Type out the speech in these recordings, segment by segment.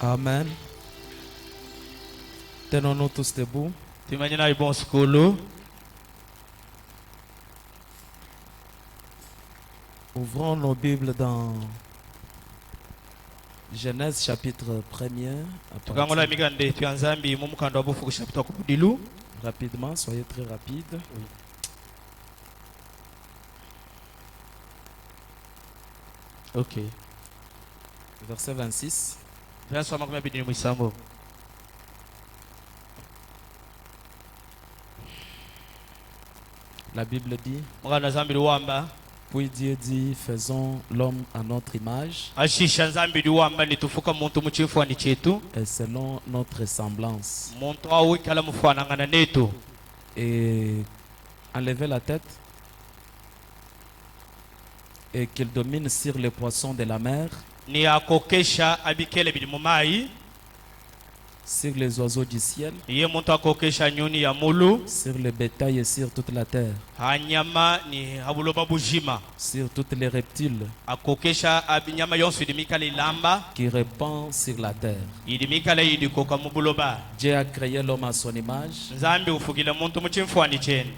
Amen. Tenons-nous tous debout. Ouvrons nos Bibles dans Genèse chapitre 1er. Rapidement, soyez très rapides. Oui. Ok. Verset 26. La Bible dit, puis Dieu dit, faisons l'homme à notre image et selon notre ressemblance. Et enlevez la tête et qu'il domine sur les poissons de la mer, sur les oiseaux du ciel, sur le bétail et sur toute la terre, sur toutes les reptiles qui répandent sur la terre. Dieu a créé l'homme à son image.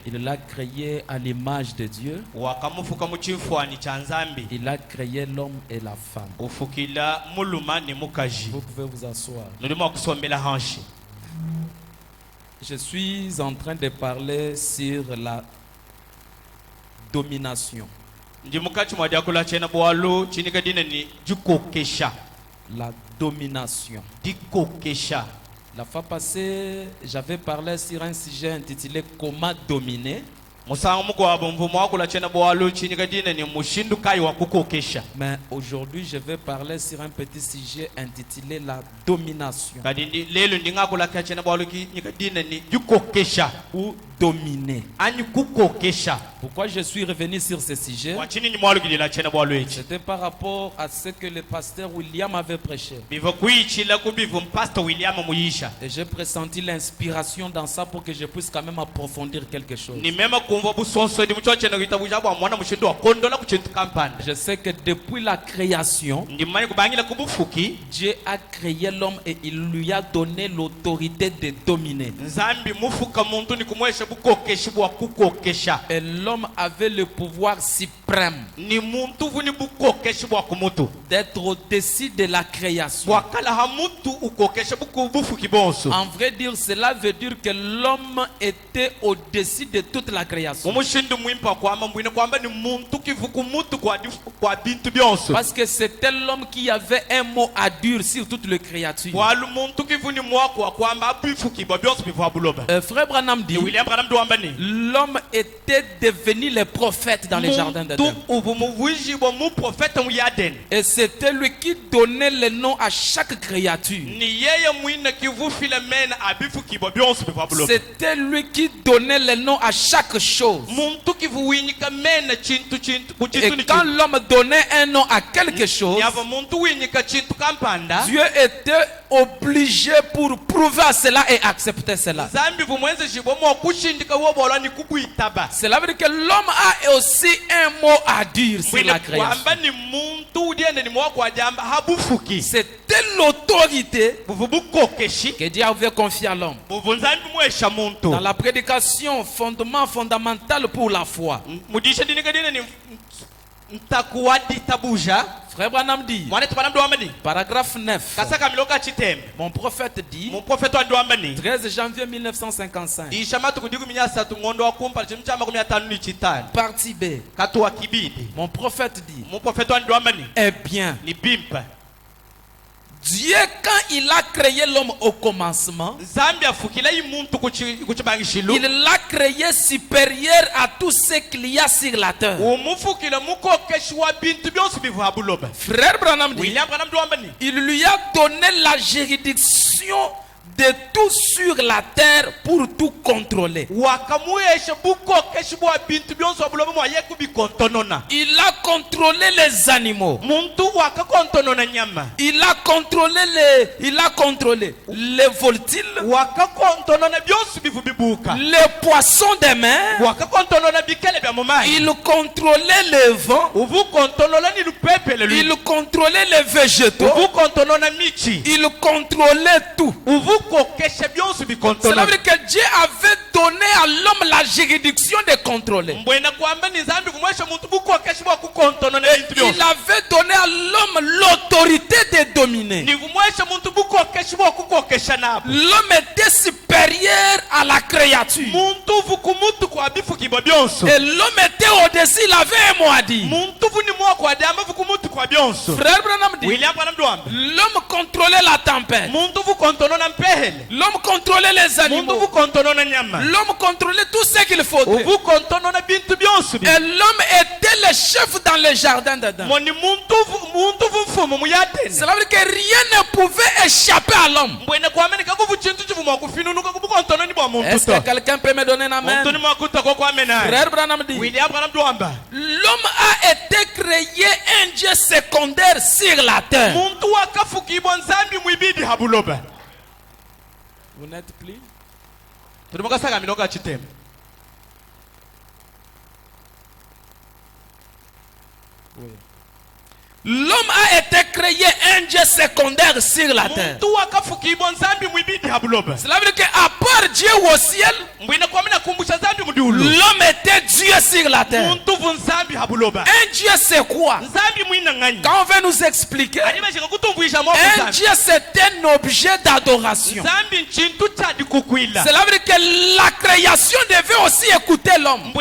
Il l'a créé à l'image de Dieu. Il a créé l'homme et la femme. Vous pouvez vous asseoir. Je suis en train de parler sur la domination. La domination. La fois passée, j'avais parlé sur un sujet intitulé Comment dominer. Mais aujourd'hui, je vais parler sur un petit sujet intitulé la domination. Ou dominer. Pourquoi je suis revenu sur ce sujet? C'était par rapport à ce que le pasteur William avait prêché. Et j'ai pressenti l'inspiration dans ça pour que je puisse quand même approfondir quelque chose. Je sais que depuis la création, Dieu a créé l'homme et il lui a donné l'autorité de dominer. Et l'homme avait le pouvoir suprême d'être au-dessus de la création. En vrai dire, cela veut dire que l'homme était au-dessus de toute la création. Parce que c'était l'homme qui avait un mot à dire sur toute la créature. Frère Branham dit, l'homme était devenu le prophète dans les jardins d'Éden. Et c'était lui qui donnait le nom à chaque créature. C'était lui qui donnait le nom à chaque chose. Et quand l'homme donnait un nom à quelque chose, Dieu était obligé pour prouver à cela et accepter cela. Cela veut dire que l'homme a aussi un mot à dire sur la création. C'était l'autorité que Dieu avait confiée à l'homme. Dans la prédication, fondamental pour la foi. Frère Branham dit, paragraphe 9, mon prophète dit, 13 janvier 1955, partie B, mon prophète dit, eh bien, Dieu, quand il a créé l'homme au commencement, il l'a créé supérieur à tout ce qu'il y a sur la terre. Frère Branham dit, il lui a donné la juridiction de tout sur la terre pour tout contrôler. Il a contrôlé les animaux. Il a contrôlé les volatiles, les poissons des mers. Il contrôlait le vent. Il contrôlait les végétaux. Il contrôlait tout. Cela veut dire que Dieu avait donné à l'homme la juridiction de contrôler. Il avait donné à l'homme l'autorité de dominer. L'homme était supérieur à la créature. Et l'homme était au-dessus, il avait un mot à dire. Frère Branham dit, l'homme contrôlait la tempête. L'homme contrôlait les animaux. L'homme contrôlait tout ce qu'il faudrait. Et l'homme était le chef dans le jardin d'Adam. Cela veut dire que rien ne pouvait échapper à l'homme. Est-ce que quelqu'un peut me donner un amen? Frère Branham dit, l'homme a été créé un Dieu secondaire sur la terre. Vous n'êtes plus? Oui. L'homme a été créé un Dieu secondaire sur la terre. Cela veut dire qu'à part Dieu au ciel, l'homme était Dieu sur la terre. Un Dieu c'est quoi? Quand on veut nous expliquer, un Dieu c'est un objet d'adoration. Cela veut dire que la création devait aussi écouter l'homme.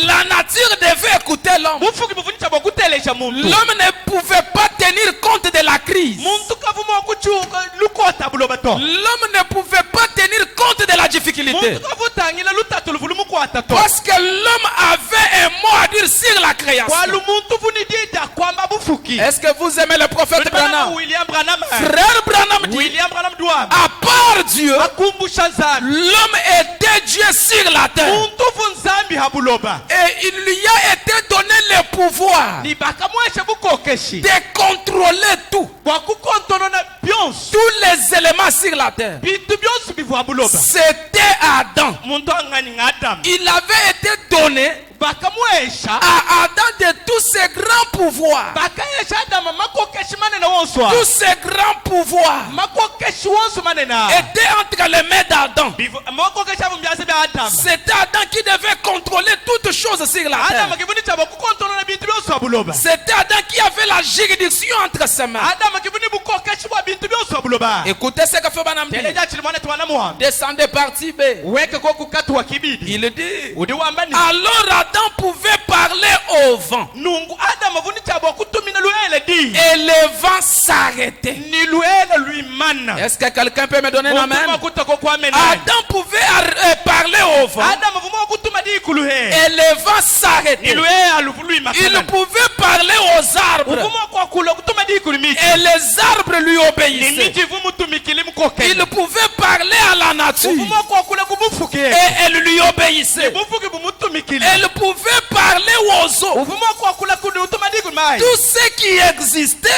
La nature devait écouter l'homme. L'homme ne pouvait pas tenir compte de la crise. L'homme ne pouvait pas tenir compte de la difficulté. Parce que l'homme avait un mot à dire sur la création. Est-ce que vous aimez le prophète Branham? Frère Branham dit, à part Dieu, l'homme était Dieu sur la terre. Et il lui a été donné le pouvoir de contrôler tout. Tous les éléments sur la terre. C'était Adam. Il avait été donné à Adam de tous ces grands pouvoirs. Tous ces grands pouvoirs étaient entre les mains d'Adam. C'était Adam qui devait contrôler toutes choses sur la terre. C'était Adam qui avait la juridiction entre ses mains. Écoutez ce que fait Branham dit. Descendez partie B. Il dit, alors Adam pouvait parler au vent. Et le vent s'arrêtait. Est-ce que quelqu'un peut me donner un amen? Adam pouvait parler au vent. Et le vent s'arrêtait. Il pouvait parler aux arbres. Et les arbres lui obéissaient. Il pouvait parler à la nature. Et elle lui obéissait. Elle pouvait parler aux eaux. Tout ce qui existait,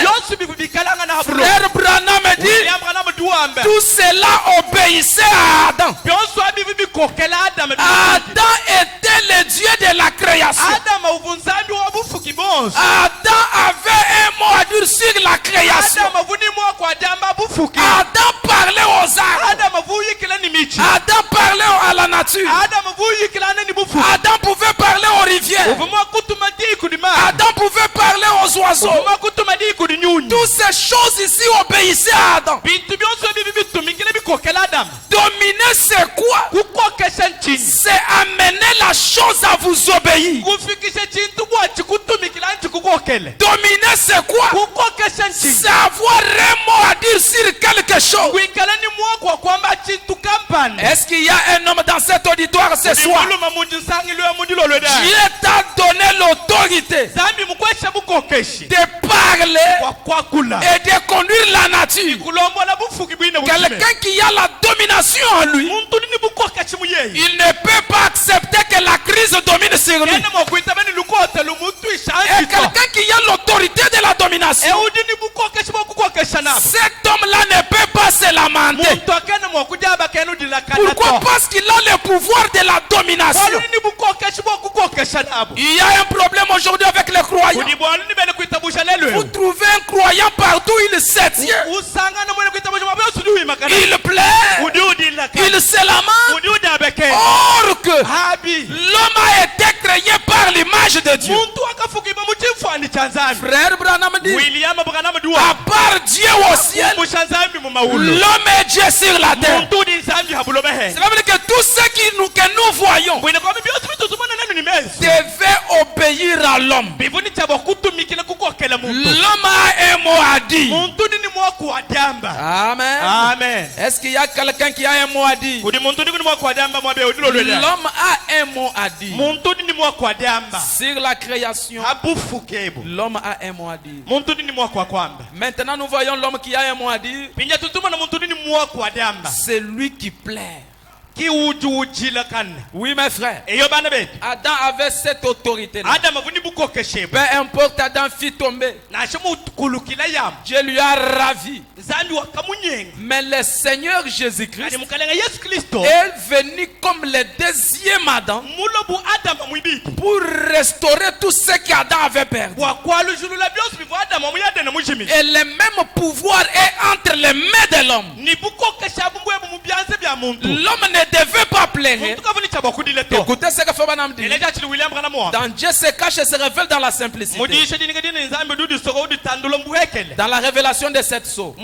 Frère Branham dit, tout cela obéissait à Adam. Adam était le Dieu de la création. Adam avait un mot à dire sur la création. Adam parlait aux arbres. Adam parlait à la nature. Adam pouvait parler aux rivières. Adam pouvait parler aux oiseaux. Toutes ces choses ici obéissaient à Adam. Dominer c'est quoi? C'est amener la chose à vous obéir. Dominer c'est quoi? C'est avoir un mot à dire sur quelque chose. Est-ce qu'il y a un homme dans cet auditoire ce soir? Dieu t'a donné l'autorité de parler parler et de conduire la nature. Quelqu'un qui a la domination en lui, il ne peut pas accepter que la crise domine sur lui. Et quelqu'un qui a l'autorité de la domination, cet homme-là ne peut pas se lamenter. Pourquoi? Parce qu'il a le pouvoir de la domination. Il y a un problème aujourd'hui avec les croyants. Vous trouvez un croyant partout, il se tient, il plaît, il se lamente. Or que l'homme a été créé par l'image de Dieu. Frère Branham dit, à part Dieu au ciel, l'homme est Dieu sur la terre. Cela veut dire que tout ce que nous voyons devait obéir à l'homme. L'homme a un mot à dire. Amen. Amen. Est-ce qu'il y a quelqu'un qui a un mot à dire? L'homme a un mot à dire. Sur la création, l'homme a un mot à dire. Maintenant nous voyons l'homme qui a un mot à dire. C'est lui qui plaît. Oui mes frères, Adam avait cette autorité là. Peu importe, Adam fit tomber, Dieu lui a ravi. Mais le Seigneur Jésus-Christ est venu comme le deuxième Adam pour restaurer tout ce qu'Adam avait perdu. Et le même pouvoir est entre les mains de l'homme. L'homme ne devait pas pleurer. Écoutez ce que Branham dit. Dans Dieu se cache et se révèle dans la simplicité. Dans la révélation de cette sceau.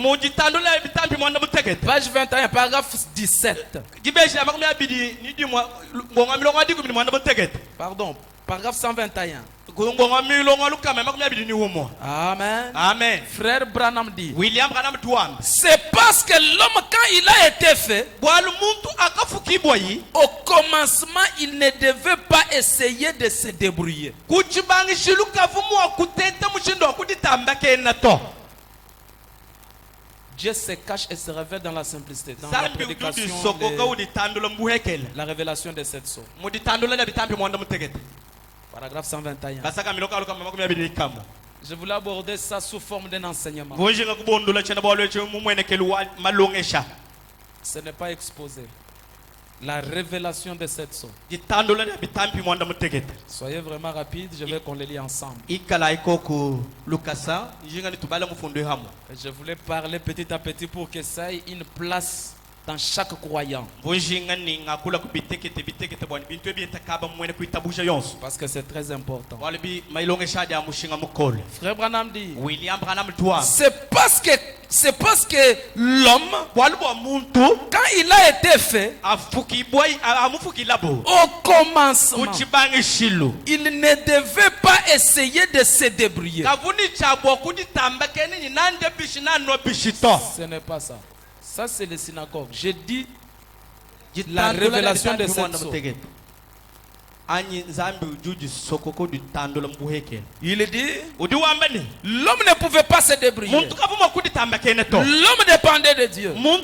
Page 21, paragraphe 17. Pardon, paragraphe 121. Amen. Amen. Frère Branham dit, c'est parce que l'homme, quand il a été fait, au commencement, il ne devait pas essayer de se débrouiller. Dieu se cache et se révèle dans la simplicité, dans la prédication la révélation de cette sceau. Paragraphe 121. Je voulais aborder ça sous forme d'un enseignement. Ce n'est pas exposé. La révélation de cette sceau. Soyez vraiment rapide, je veux qu'on les lit ensemble. Et je voulais parler petit à petit pour que ça ait une place dans chaque croyant. Parce que c'est très important. Frère Branham dit, c'est parce que l'homme, quand il a été fait, au commencement, il ne devait pas essayer de se débrouiller. Ce n'est pas ça. Ça c'est les synagogues. J'ai dit la révélation de cette sceau. Il dit, l'homme ne pouvait pas se débrouiller. L'homme dépendait de Dieu. Il ne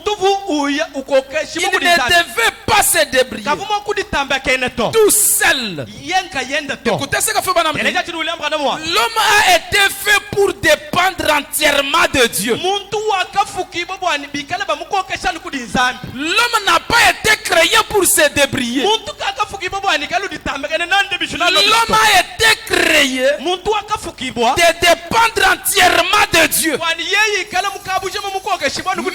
devait pas se débrouiller tout seul. Écoutez ce que fait Branham dit. L'homme a été fait pour dépendre entièrement de Dieu. L'homme n'a pas été créé pour se débrouiller. L'homme a été créé de dépendre entièrement de Dieu.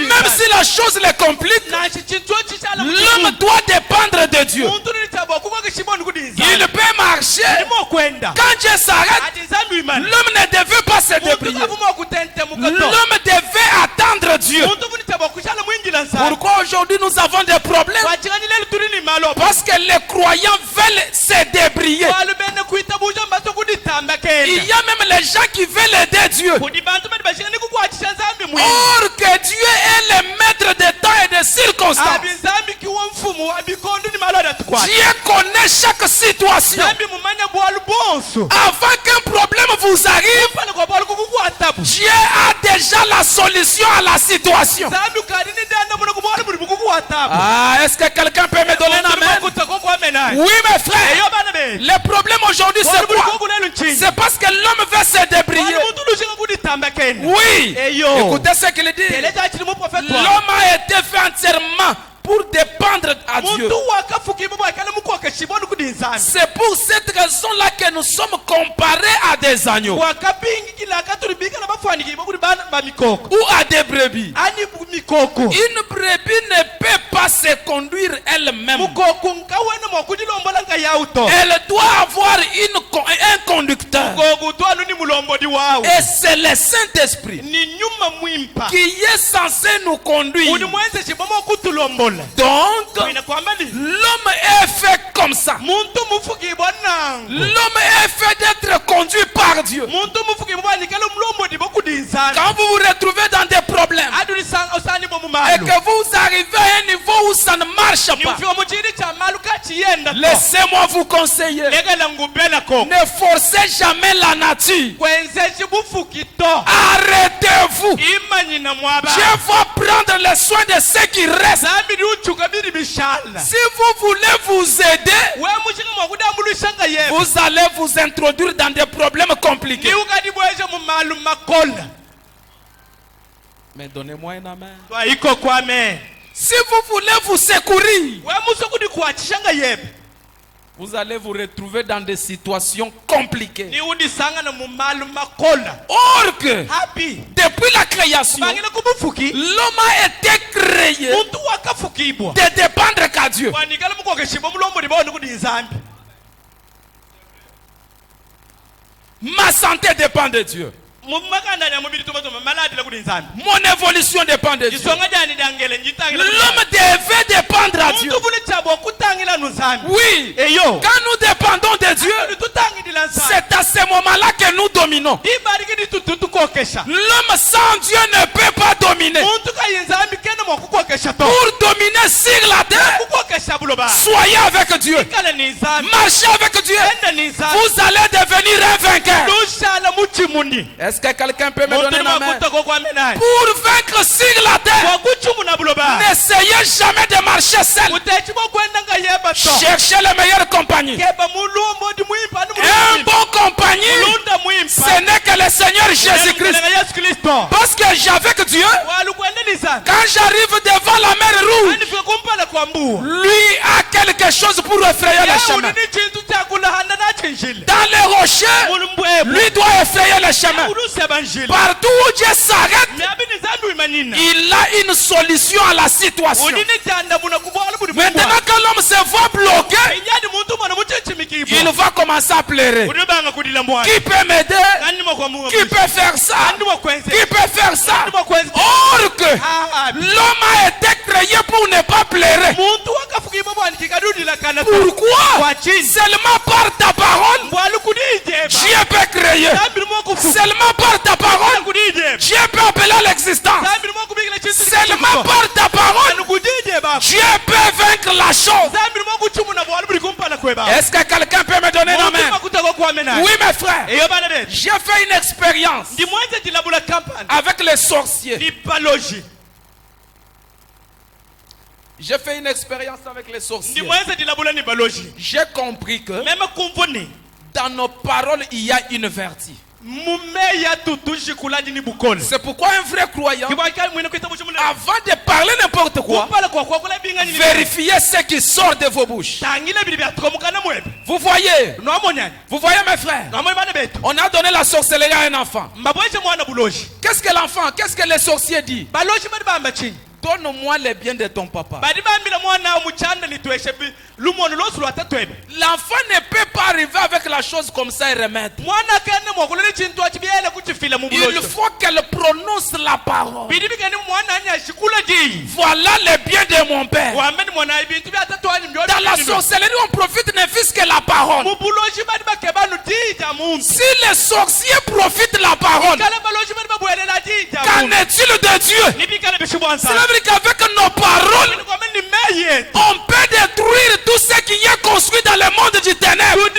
Même si la chose le complique, l'homme doit dépendre de Dieu. Il peut marcher. Quand Dieu s'arrête, l'homme ne devait pas se débrouiller. L'homme devait attendre Dieu. Pourquoi aujourd'hui nous avons des problèmes? Parce que les croyants veulent se débrouiller. Il y a même les gens qui veulent aider Dieu. Or que Dieu est le maître des temps et des circonstances. Dieu connaît chaque situation. Avant qu'un problème vous arrive, Dieu a déjà la solution à la situation. Est-ce que quelqu'un peut me donner un amen? Oui, mes frères. Le problème aujourd'hui, c'est quoi? C'est parce que l'homme veut se débrouiller. Oui. Écoutez ce qu'il dit. L'homme a été fait entièrement pour dépendre à Dieu. C'est pour cette raison-là que nous sommes comparés à des agneaux ou à des brebis. Une brebis ne peut pas se conduire elle-même. Elle doit avoir un conducteur. Et c'est le Saint-Esprit qui est censé nous conduire. Donc, l'homme est fait comme ça. L'homme est fait d'être conduit par Dieu. Quand vous vous retrouvez dans des problèmes et que vous arrivez à un niveau où ça ne marche pas, laissez-moi vous conseiller. Ne forcez jamais la nature. Arrêtez-vous. Dieu va prendre le soin de ceux qui restent. Si vous voulez vous aider, vous allez vous introduire dans des problèmes compliqués. Mais donnez-moi un amen. Si vous voulez vous secourir, vous allez vous retrouver dans des situations compliquées. Or que, depuis la création, l'homme a été créé de dépendre qu'à Dieu. Ma santé dépend de Dieu. Mon évolution dépend de Dieu. L'homme devait dépendre à Dieu. Oui. Quand nous dépendons de Dieu, c'est à ce moment-là que nous dominons. L'homme sans Dieu ne peut pas dominer. Pour dominer sur la terre, soyez avec Dieu. Marchez avec Dieu. Vous allez devenir un vainqueur. Est-ce que quelqu'un peut me donner un amen? Pour vaincre sur la terre, n'essayez jamais de marcher seul. Cherchez la meilleure compagnie. Un bon compagnie, ce n'est que le Seigneur Jésus-Christ. Parce que j'avec Dieu, quand j'arrive devant la mer rouge, lui a quelque chose pour effrayer le chemin. Dans les rochers, lui doit effrayer le chemin. Partout où Dieu s'arrête, il a une solution à la situation. Maintenant quand l'homme se voit bloqué, il va commencer à pleurer. Qui peut m'aider? Qui peut faire ça? Qui peut faire ça? Or que l'homme a été créé pour ne pas pleurer. Pourquoi? Seulement par ta parole, Dieu peut créer. Seulement par ta parole, Dieu peut appeler à l'existence. Seulement par ta parole, Dieu peut vaincre la chose. Est-ce que quelqu'un peut me donner la main? Oui, mes frères. J'ai fait une expérience avec les sorciers. J'ai fait une expérience avec les sorciers. J'ai compris que dans nos paroles, il y a une vertu. C'est pourquoi un vrai croyant, avant de parler n'importe quoi, vérifiez ce qui sort de vos bouches. Vous voyez mes frères, on a donné la sorcellerie à un enfant. Qu'est-ce que l'enfant, qu'est-ce que les sorciers disent? Donne-moi les biens de ton papa. L'enfant ne peut pas arriver avec la chose comme ça et remettre. Il faut qu'elle prononce la parole. Voilà les biens de mon père. Dans la sorcellerie, on profite ne fût-ce que la parole. Si les sorciers profitent la parole, qu'en est-il de Dieu? Cela veut dire qu'avec nos paroles, on peut détruire tout ce qui est construit dans le monde du ténèbre.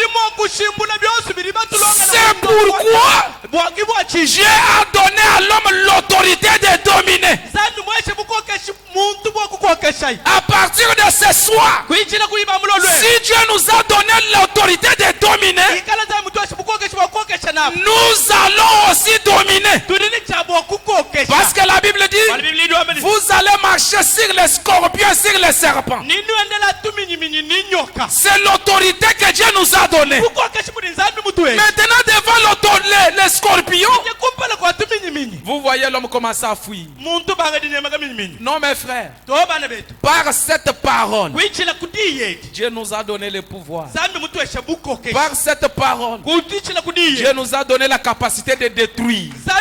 C'est pourquoi Dieu a donné à l'homme l'autorité de dominer. À partir de ce soir, si Dieu nous a donné l'autorité de dominer, nous allons aussi dominer. Parce que la Bible dit, vous allez marcher sur les scorpions, sur les serpents. C'est l'autorité que Dieu nous a donnée. Maintenant, devant les scorpions, vous voyez l'homme commencer à fuir. Non, mes frères, par cette parole, Dieu nous a donné le pouvoir. Par cette parole, Dieu nous a donné la capacité de détruire. C'est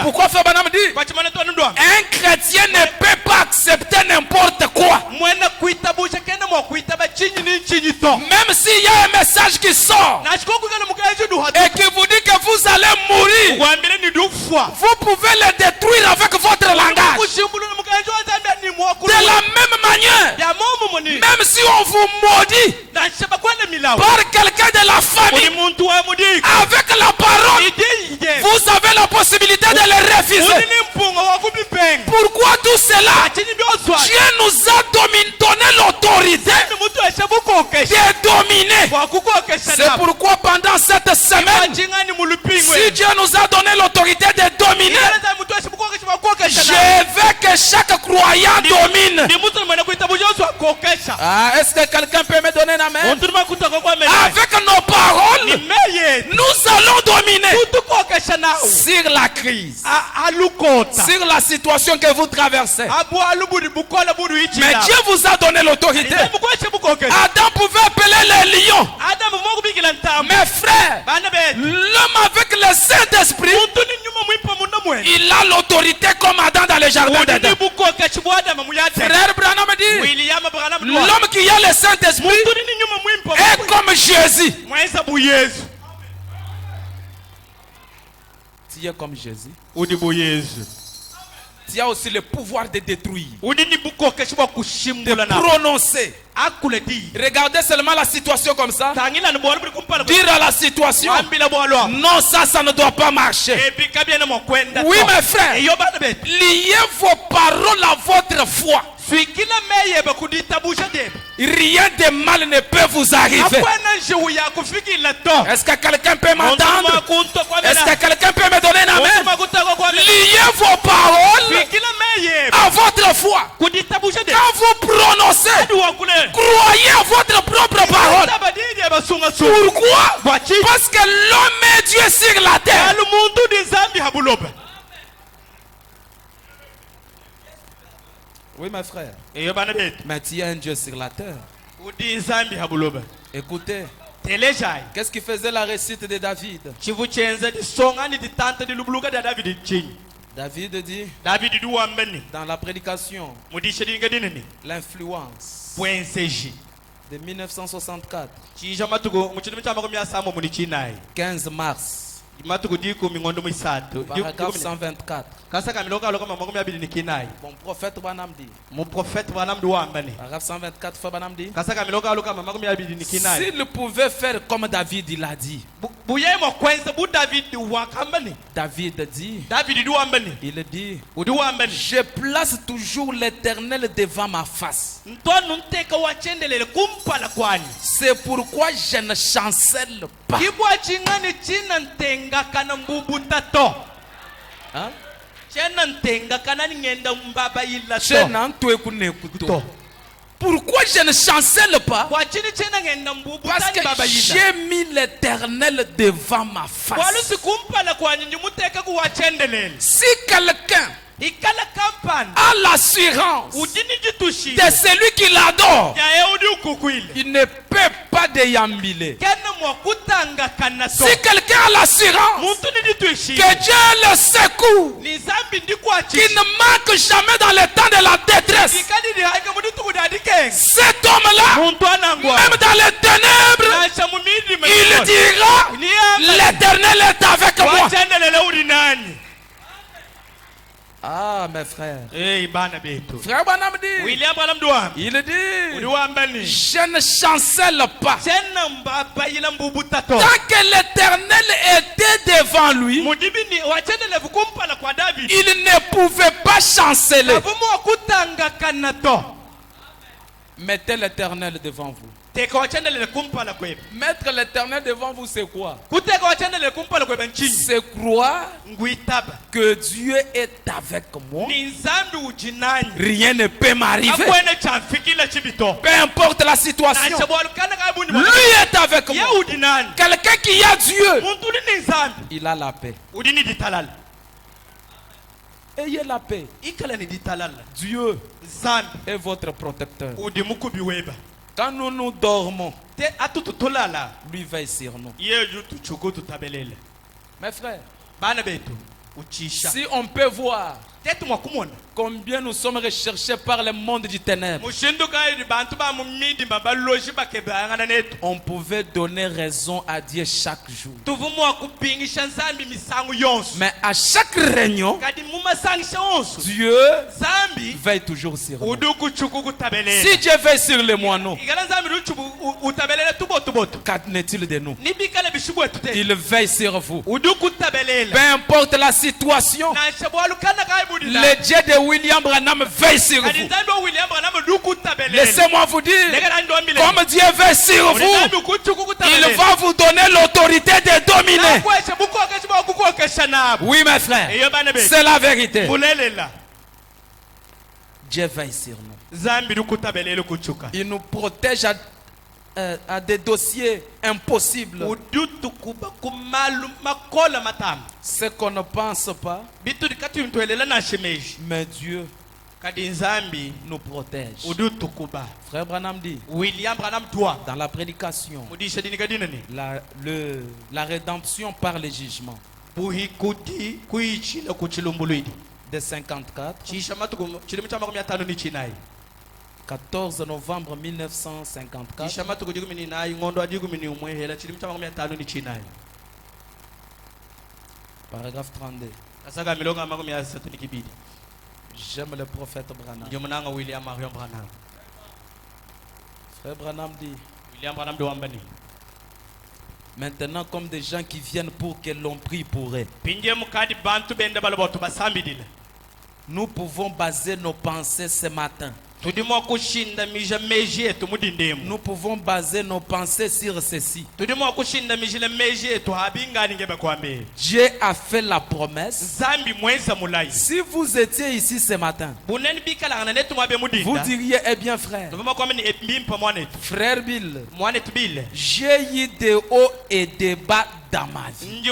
pourquoi Frère Branham dit, un chrétien ne peut pas accepter n'importe quoi. Même s'il y a un message qui sort et qui vous dit que vous allez mourir, vous pouvez le détruire avec votre langage. De la même manière, même si on vous maudit par quelqu'un de la famille, avec la parole, vous avez la possibilité de le refuser. Pourquoi tout cela? Dieu nous a donné l'autorité de dominer. C'est pourquoi pendant cette semaine, si Dieu nous a donné l'autorité de dominer, je veux que chaque croyant domine. Est-ce que quelqu'un peut me donner la main? Avec nos paroles, nous allons dominer sur la crise, sur la situation que vous traversez. Mais Dieu vous a donné l'autorité. Adam pouvait appeler les lions. Mes frères, l'homme avec le Saint-Esprit, il a l'autorité comme Adam dans le jardin d'Éden. Frère Branham dit, l'homme qui a le Saint-Esprit est comme Jésus. Tu es comme Jésus. Tu as aussi le pouvoir de détruire, de prononcer. Regardez seulement la situation comme ça. Dire à la situation, non, ça ne doit pas marcher. Oui, mes frères, liez vos paroles à votre foi. Rien de mal ne peut vous arriver. Est-ce que quelqu'un peut m'entendre? Est-ce que quelqu'un peut me donner la main? Liez vos paroles à votre foi. Quand vous prononcez, croyez à votre propre parole. Pourquoi? Parce que l'homme est Dieu sur la terre. Oui, mes frères. Mais tu es un Dieu sur la terre. Écoutez. Qu'est-ce qui faisait la réussite de David? David dit dans la prédication, l'influence de 1964, 15 mars, paragraphe 124. Bon prophète Branham dit, paragraphe 124, Frère Branham dit, s'il pouvait faire comme David il a dit. David dit, il dit, je place toujours l'Éternel devant ma face. C'est pourquoi je ne chancelle pas. Hein? Pourquoi je ne chancelle pas? Parce que j'ai mis l'Éternel devant ma face. Si quelqu'un a l'assurance de celui qui l'adore, il ne peut pas déambuler. Si quelqu'un a l'assurance que Dieu le secoue, qui ne manque jamais dans le temps de la détresse, cet homme-là, même dans les ténèbres, il dira, l'Éternel est avec moi. Ah, mes frères. Frère Branham dit, il dit, je ne chancelle pas. Tant que l'Éternel était devant lui, il ne pouvait pas chanceler. Mettez l'Éternel devant vous. Mettre l'Éternel devant vous, c'est quoi? C'est croire que Dieu est avec moi. Rien ne peut m'arriver. Peu importe la situation, lui est avec moi. Quelqu'un qui a Dieu, il a la paix. Ayez la paix. Dieu est votre protecteur. Quand nous dormons, lui veille sur nous. Mes frères, si on peut voir combien nous sommes recherchés par le monde du ténèbre, on pouvait donner raison à Dieu chaque jour. Mais à chaque réunion, Dieu veille toujours sur nous. Si Dieu veille sur les moineaux, qu'en-est-il de nous? Il veille sur vous. Peu importe la situation, le Dieu de William Branham veille sur vous. Laissez-moi vous dire, comme Dieu veille sur vous, il va vous donner l'autorité de dominer. Oui, mes frères, c'est la vérité. Dieu veille sur nous. Il nous protège à des dossiers impossibles. Ce qu'on ne pense pas, mais Dieu nous protège. Frère Branham dit, dans la prédication, la rédemption par le jugement de 54, 14 novembre 1954, paragraphe 32. J'aime le prophète Branham. Frère Branham dit, maintenant comme des gens qui viennent pour que l'on prie pour eux, nous pouvons baser nos pensées ce matin. Nous pouvons baser nos pensées sur ceci. Dieu a fait la promesse. Si vous étiez ici ce matin, vous diriez, eh bien frère, frère Bill, j'ai eu des hauts et des bas dans ma vie.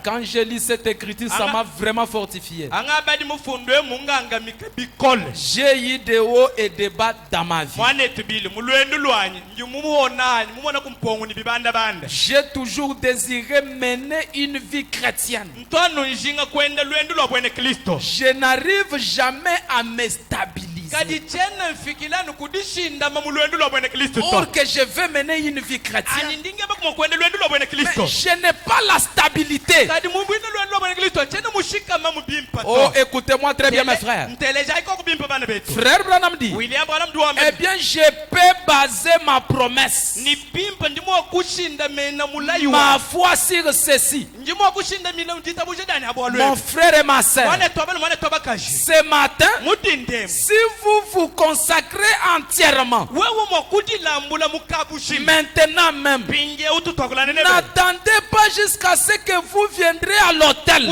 Quand j'ai lu cette écriture, ça m'a vraiment fortifié. J'ai eu des hauts et des bas dans ma vie. J'ai toujours désiré mener une vie chrétienne. Je n'arrive jamais à me stabiliser. Or que je veux mener une vie chrétienne, mais je n'ai pas la stabilité. Oh, écoutez-moi très bien, mes frères. Frère Branham dit, eh bien, je peux baser ma promesse, ma foi sur ceci. Mon frère et ma soeur, ce matin, si vous vous consacrez entièrement, maintenant même, n'attendez pas jusqu'à ce que vous viendrez à l'hôtel.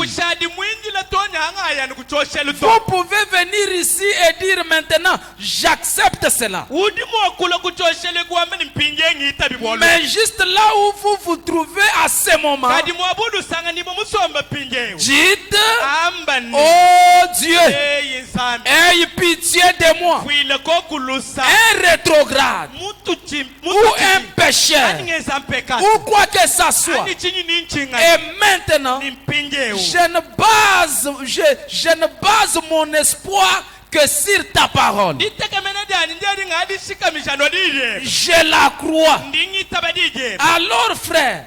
Vous pouvez venir ici et dire maintenant, j'accepte cela. Mais juste là où vous vous trouvez à ce moment, dites, oh Dieu, aie pitié de moi, un rétrograde ou un pécheur ou quoi que ça soit. Et maintenant, je ne base mon espoir que sur ta parole, je la crois. Alors frère,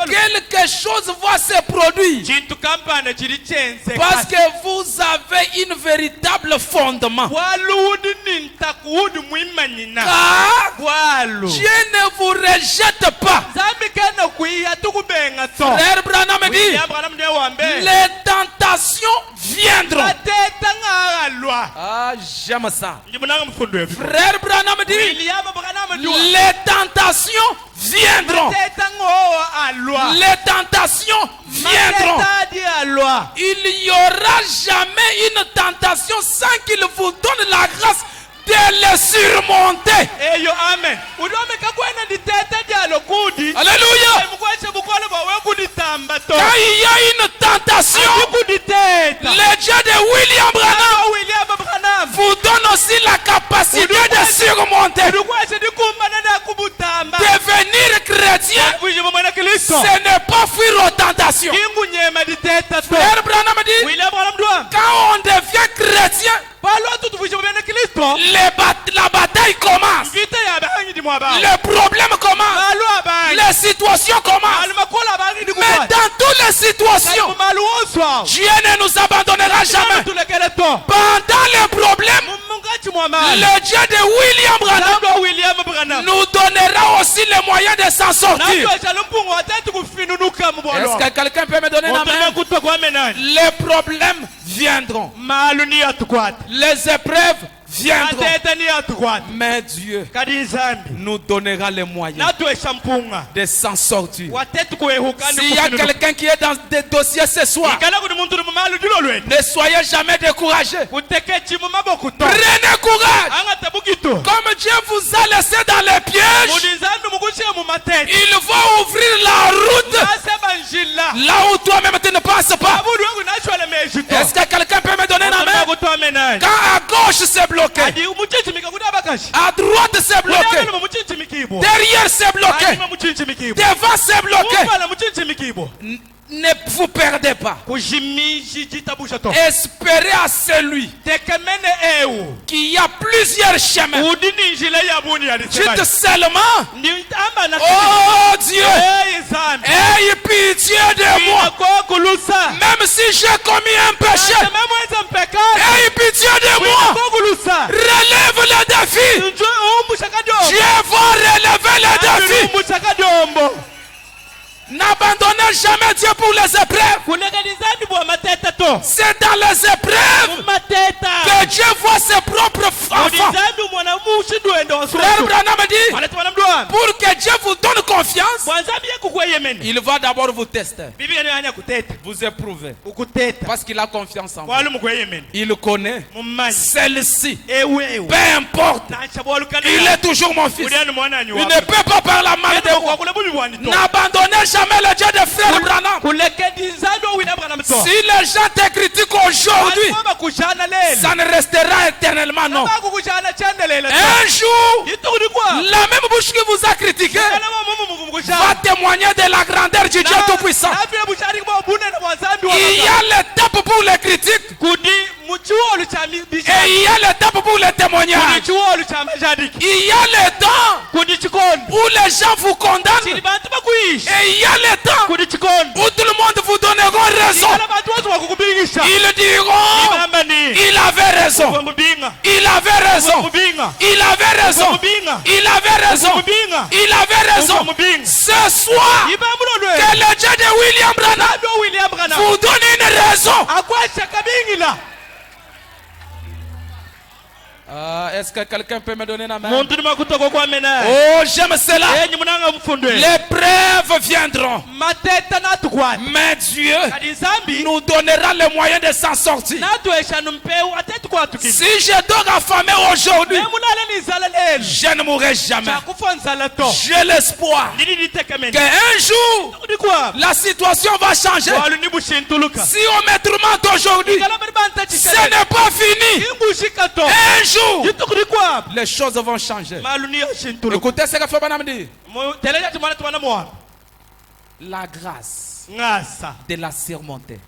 quelque chose va se produire parce que vous avez une véritable fondement. Car Dieu ne vous rejette pas. Frère Branham dit, les tentations viendront. Ah, j'aime ça. Frère Branham dit, les tentations viendront. Les tentations viendront. Il n'y aura jamais une tentation sans qu'il vous donne la grâce de les surmonter. Amen. Alléluia. Quand il y a une tentation, le Dieu de William Branham vous donne aussi la capacité de surmonter. Devenir chrétien, ce n'est pas fuir aux tentations. Frère Branham dit, quand on devient chrétien, la bataille commence. Le problème commence. Les situations commencent. Mais dans toutes les situations, Dieu ne nous abandonnera jamais. Pendant les problèmes, le Dieu de William Branham nous donnera aussi les moyens de s'en sortir. Est-ce que quelqu'un peut me donner la main? Les problèmes viendront. Les épreuves viendront. Mais Dieu nous donnera les moyens de s'en sortir. S'il y a quelqu'un qui est dans des dossiers ce soir, ne soyez jamais découragé. Prenez courage. Comme Dieu vous a laissé dans les pièges, il va ouvrir la route là où toi-même tu ne passes pas. Est-ce que quelqu'un peut me donner la main? Quand à gauche c'est bloqué, à droite c'est bloqué, derrière c'est bloqué, devant c'est bloqué, ne vous perdez pas. Espérez à celui qui a plusieurs chemins. Dites seulement, oh Dieu, aie pitié de moi. Même si j'ai commis un péché, aie pitié de moi. Relève le défi. Dieu va relever le défi. N'abandonnez jamais Dieu pour les épreuves. C'est dans les épreuves que Dieu voit ses propres enfants. Frère Branham dit, pour que Dieu vous donne confiance, il va d'abord vous tester, vous éprouver, parce qu'il a confiance en vous. Il connaît celle-ci. Peu importe, il est toujours mon fils. Il ne peut pas parler mal de moi. N'abandonnez jamais le Dieu de frère Branham. Si les gens te critiquent aujourd'hui, ça ne restera éternellement, non. Un jour, la même bouche qui vous a critiqué va témoigner de la grandeur du Dieu Tout-Puissant. Il y a l'étape pour les critiques et il y a l'étape pour les témoignages. Il y a le temps où les gens vous condamnent et il y a le temps où tout le monde vous donnera raison. Ils diront, il avait raison, il avait raison, il avait raison, il avait raison, il avait raison. Ce soir, que le Dieu de William Branham vous donne une raison. Est-ce que quelqu'un peut me donner la main? Oh, j'aime cela. Les preuves viendront, mais Dieu nous donnera les moyens de s'en sortir. Si je dois affamer aujourd'hui, je ne mourrai jamais. J'ai l'espoir qu'un jour la situation va changer. Si on me tourmente aujourd'hui, ce n'est pas fini. Un jour, les choses vont changer. Écoutez ce que Frère Branham dit. La grâce de la surmonter.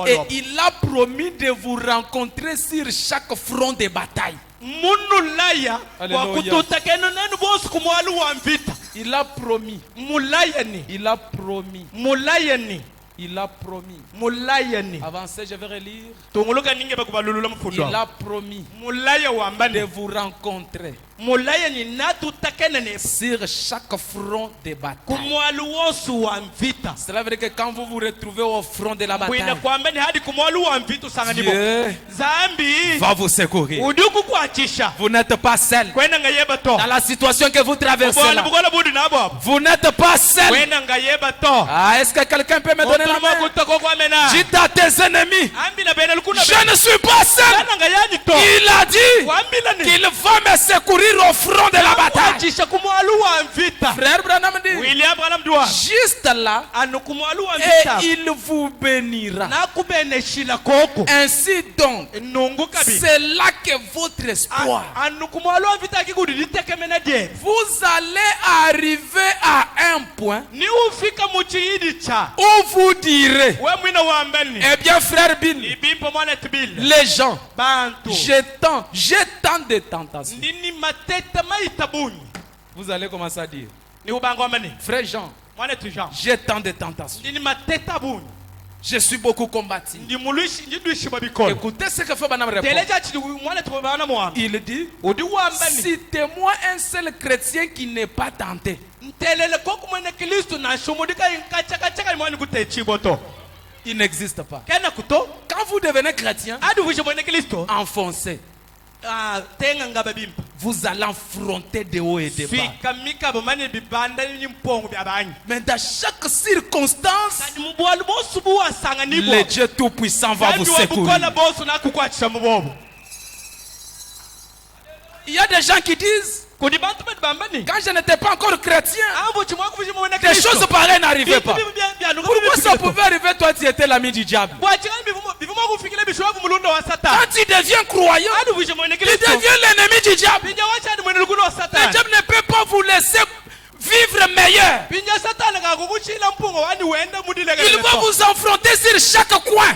Et il a promis de vous rencontrer sur chaque front de bataille. Alléluia. Il a promis. Il a promis. Il a promis. Avancez, je vais relire. Il a promis de vous rencontrer sur chaque front de bataille. Cela veut dire que quand vous vous retrouvez au front de la bataille, Dieu va vous secourir. Vous n'êtes pas seul. Dans la situation que vous traversez là, vous n'êtes pas seul. Ah, est-ce que quelqu'un peut me donner la main? Dites à tes ennemis, je ne suis pas seul. Il a dit qu'il va me secourir au front de la bataille. Frère Branham dit, juste là, et il vous bénira. Ainsi donc, c'est là que votre espoir. Vous allez arriver à un point où vous direz, eh bien frère Bill, les gens, j'ai tant de tentations. Vous allez commencer à dire, frère Jean, j'ai tant de tentations. Je suis beaucoup combattu. Écoutez ce que fait Branham répond. Il dit, citez-moi un seul chrétien qui n'est pas tenté. Il n'existe pas. Quand vous devenez chrétien, enfoncez. Vous allez affronter de haut et de bas. Mais dans chaque circonstance, le Dieu Tout-Puissant va vous secourir. Il y a des gens qui disent, quand je n'étais pas encore chrétien, des choses pareilles n'arrivaient pas. Pourquoi ça pouvait arriver? Toi, tu étais l'ami du diable. Quand tu deviens croyant, tu deviens l'ennemi du diable. Le diable ne peut pas vous laisser vivre meilleur. Il va vous affronter sur chaque coin.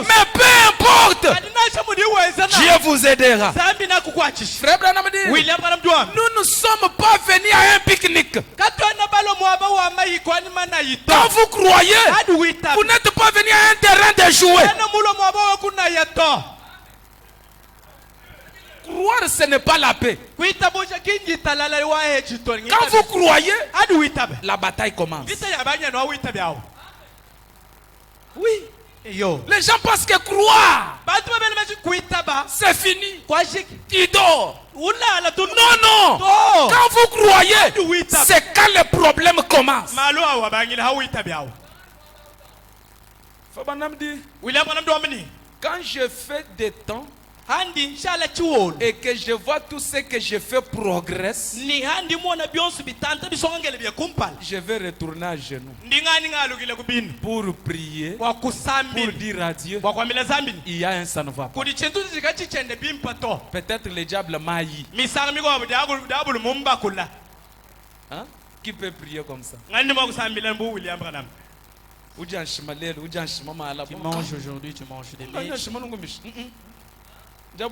Mais peu importe, Dieu vous aidera. Frère Branham dit, nous ne sommes pas venus à un pique-nique. Quand vous croyez, vous n'êtes pas venus à un terrain de jouer. Croire, ce n'est pas la paix. Quand vous croyez, la bataille commence. Oui. Les gens pensent que croire, c'est fini. Tu dors. Non. Quand vous croyez, c'est quand le problème commence. Fabanam dit, quand je fais des temps et que je vois tout ce que je fais progresse, je vais retourner à genoux pour prier, pour dire à Dieu, il y a un ça ne va pas. Peut-être le diable m'a eu. Hein? Qui peut prier comme ça? Tu manges aujourd'hui, tu manges demain. Déjà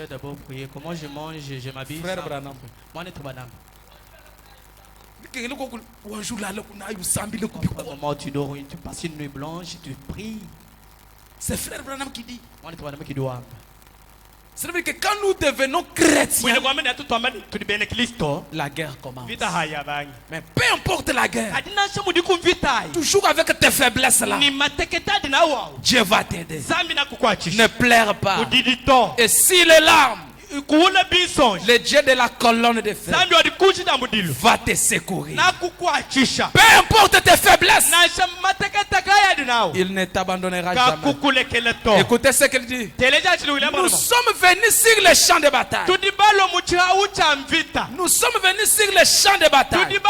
d'abord prier. Comment je mange, je m'habille. Frère Branham. Comment tu dors, tu passes une nuit blanche, tu pries. C'est Frère Branham qui dit. C'est-à-dire que quand nous devenons chrétiens, la guerre commence. Mais peu importe la guerre, toujours avec tes faiblesses là, Dieu va t'aider. Ne pleure pas. Et si les larmes, le Dieu de la colonne de feu va te secourir. Peu importe tes faiblesses, il ne t'abandonnera jamais. Écoutez ce qu'il dit. Nous sommes venus sur le champ de bataille. Nous sommes venus sur le champ de bataille.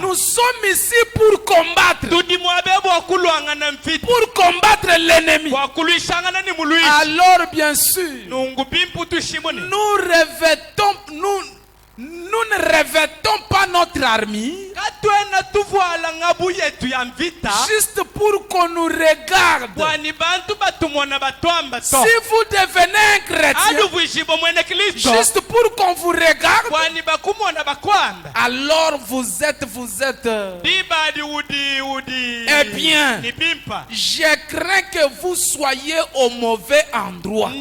Nous sommes ici pour combattre. Pour combattre l'ennemi. Alors bien sûr, nous ne revêtons pas notre armure juste pour qu'on nous regarde. Si vous devenez un chrétien juste pour qu'on vous regarde, alors vous êtes eh bien, je crains que vous soyez au mauvais endroit.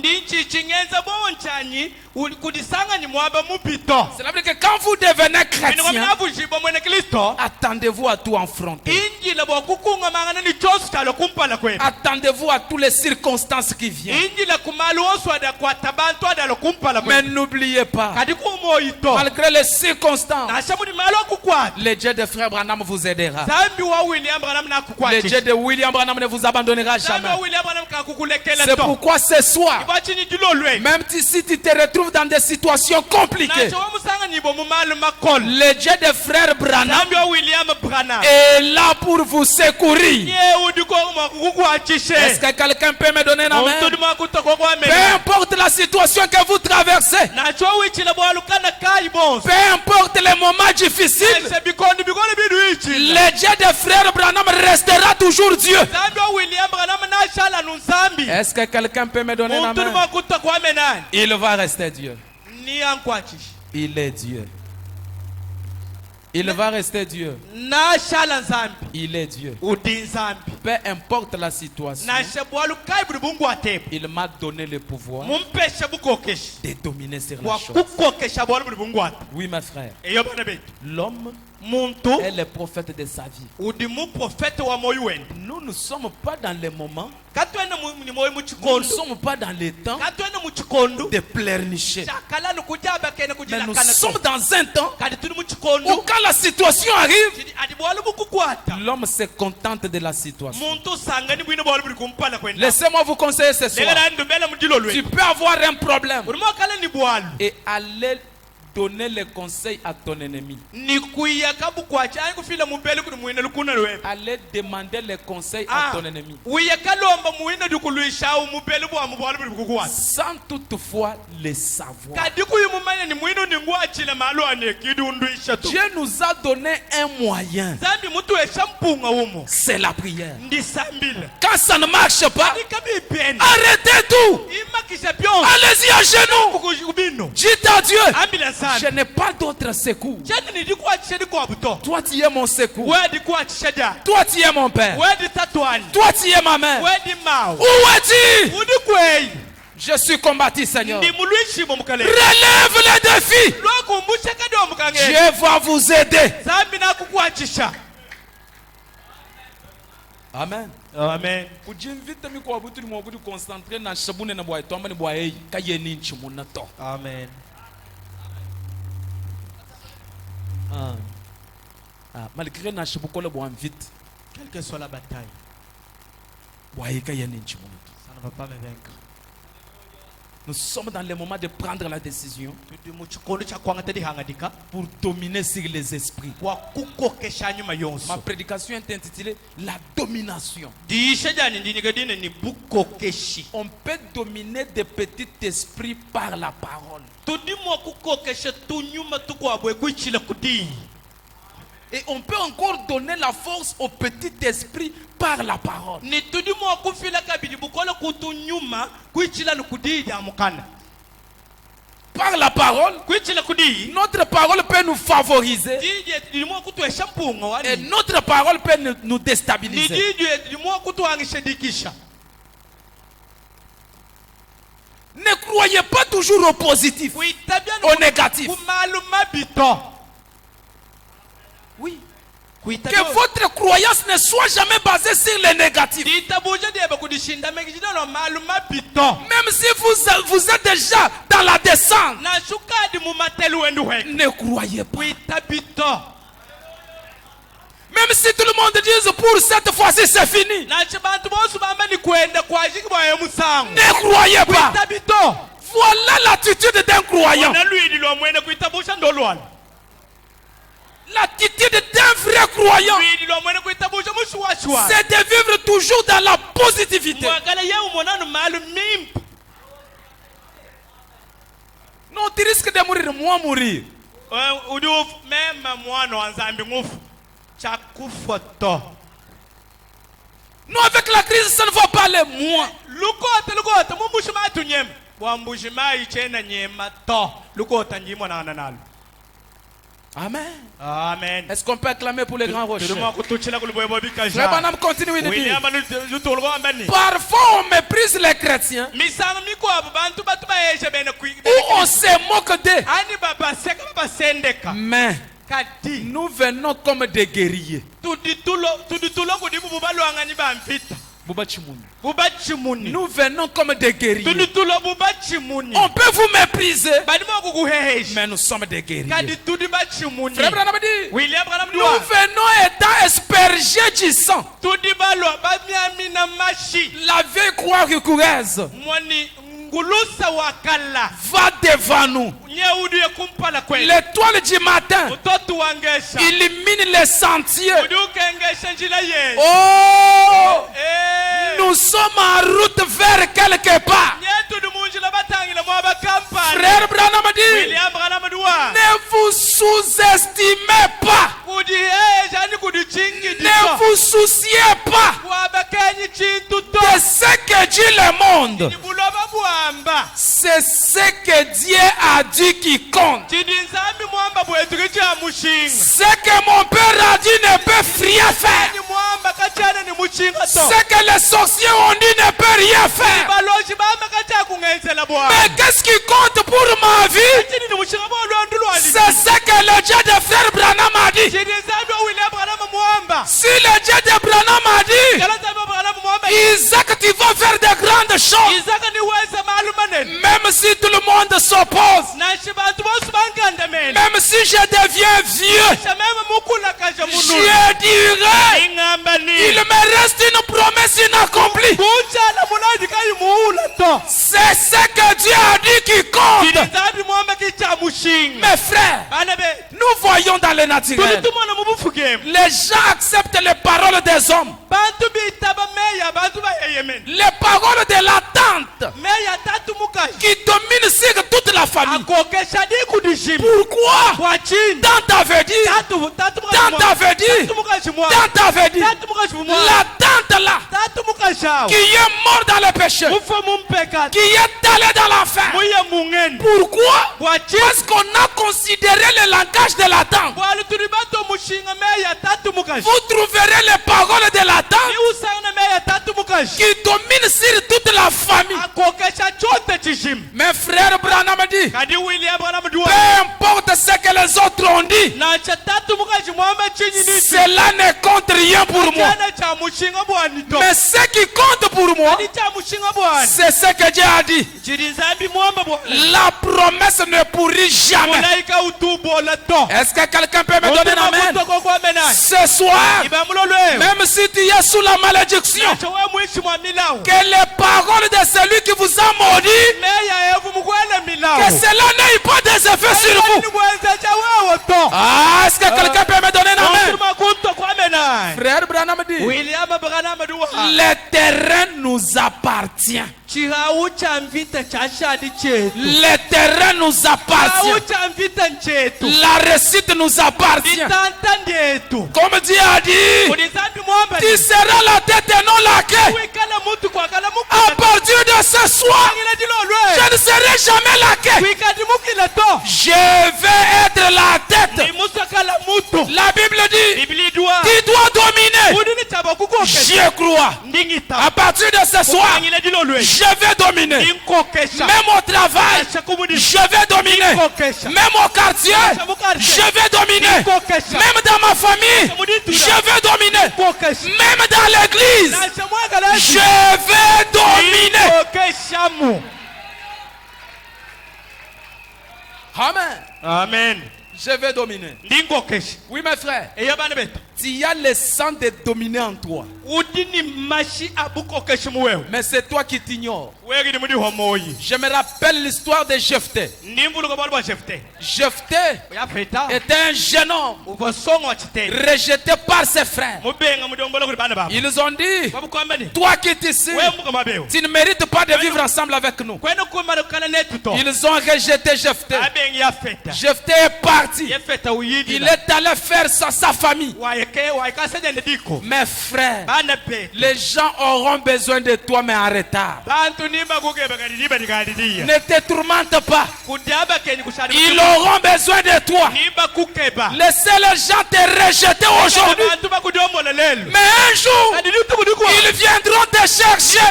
Cela veut dire que quand vous devenez chrétien, attendez-vous à tout affronter. Attendez-vous à toutes les circonstances qui viennent. Mais n'oubliez pas, malgré les circonstances, le Dieu de frère Branham vous aidera. Le Dieu de William Branham ne vous abandonnera jamais. C'est pourquoi ce soir, même si tu te retrouves dans des situations compliquées, le Dieu de frère Branham est là pour vous secourir. Est-ce que quelqu'un peut me donner un amen? Peu importe la situation que vous traversez, peu importe les moments difficiles, le Dieu de frère Branham restera toujours Dieu. Est-ce que quelqu'un peut me donner un amen? Il va rester Dieu. Il est Dieu. Il va rester Dieu. Il est Dieu. Peu importe la situation, il m'a donné le pouvoir de dominer sur la chose. Oui, mes frères. L'homme est le prophète de sa vie. Nous ne sommes pas dans les moments, nous ne sommes pas dans les temps de pleurnicher. Mais nous sommes dans un temps où quand la situation arrive, l'homme se contente de la situation. Laissez-moi vous conseiller ce soir. Tu peux avoir un problème et aller donner les conseils à ton ennemi. Allez demander les conseils à ton ennemi. Sans toutefois le savoir. Dieu nous a donné un moyen. C'est la prière. Quand ça ne marche pas, arrêtez tout. Allez-y à genoux. Dites à Dieu, je n'ai pas d'autre secours. Toi tu es mon secours. Toi tu es mon père. Toi tu es ma mère. Où es-tu? Je suis combattu, Seigneur. Relève les défis. Dieu va vous aider. Amen. Amen. Amen. Malgré vite, quelle que soit la bataille, ça ne va pas me vaincre. Nous sommes dans le moment de prendre la décision pour dominer sur les esprits. Ma prédication est intitulée La domination. On peut dominer des petits esprits par la parole. Et on peut encore donner la force au petit esprit par la parole. Par la parole, notre parole peut nous favoriser et notre parole peut nous déstabiliser. Ne croyez pas toujours au positif, au négatif. Oui. Que votre croyance ne soit jamais basée sur les négatifs. Même si vous êtes déjà dans la descente, ne croyez pas. Même si tout le monde dit pour cette fois-ci c'est fini, ne croyez pas. Voilà l'attitude d'un croyant. L'attitude d'un vrai croyant, c'est de vivre toujours dans la positivité. Non, tu risques de mourir, moi mourir. Non, avec la crise, ça ne va pas aller, moi. Amen. Amen. Est-ce qu'on peut acclamer pour les grands rochers? Frère Branham continue de dire. Parfois on méprise les chrétiens, ou on se moque d'eux. Mais nous venons comme des guerriers. Nous venons comme des guerriers. On peut vous mépriser, mais nous sommes des guerriers. Frère Branham dit, nous venons étant aspergés du sang. La vieille croix rigoureuse va devant nous. L'étoile du matin illumine les sentiers. Oh, nous sommes en route vers quelque part. Frère Branham dit, ne vous sous-estimez pas. Ne vous souciez pas de ce que dit le monde. C'est ce que Dieu a dit qui compte. Ce que mon père a dit ne peut rien faire. Ce que les sorciers ont dit ne peut rien faire. Mais qu'est-ce qui compte pour ma vie? C'est ce que le Dieu de frère Branham a dit. Si le Dieu de Branham a dit, Isaac, tu vas faire de grandes choses. Même si tout le monde s'oppose, même si je deviens vieux, je dirai, il me reste une promesse inaccomplie. C'est ce que Dieu a dit qui compte. Mes frères, nous voyons dans le naturel, les gens acceptent les paroles des hommes, les paroles de l'attente qui dominent sur toute la famille. Pourquoi? Dans ta vie, l'attente là, qui est mort dans le péché, qui est allé dans l'enfer. Pourquoi? Parce qu'on a considéré le langage de l'attente. Vous trouverez les paroles de l'attente qui dominent sur toute la famille. Mes frères Branham dit, peu importe ce que les autres ont dit, cela ne compte rien pour moi. Mais ce qui compte pour moi, c'est ce que Dieu a dit. La promesse ne pourrit jamais. Est-ce que quelqu'un peut me donner un amen? Ce soir, même si tu es sous la malédiction, que les paroles de celui qui vous a maudit, que cela n'ait pas des effets sur vous. Ah, est-ce que quelqu'un peut me donner un amen? Frère Branham dit, le terrain nous appartient. Le terrain nous appartient. La réussite nous appartient. Comme Dieu a dit, tu seras la tête et non la queue. À partir de ce soir, je ne serai jamais la queue. Je vais être la tête. La Bible dit, tu dois dominer. Je crois. À partir de ce soir, je vais dominer. Même au travail, je vais dominer. Même au quartier, je vais dominer. Même dans ma famille, je vais dominer. Même dans l'église, je vais dominer. Amen. Amen. Je vais dominer. Oui, mes frères. Tu as le sang de dominer en toi. Mais c'est toi qui t'ignores. Je me rappelle l'histoire de Jephthé. Jephthé était un jeune homme rejeté par ses frères. Ils ont dit, toi qui es ici, tu ne mérites pas de vivre ensemble avec nous. Ils ont rejeté Jephthé. Jephthé est parti. Il est allé faire sa famille. Mes frères, les gens auront besoin de toi, mais en retard. Ne te tourmente pas. Ils auront besoin de toi. Laissez les gens te rejeter aujourd'hui. Mais un jour, ils viendront te chercher.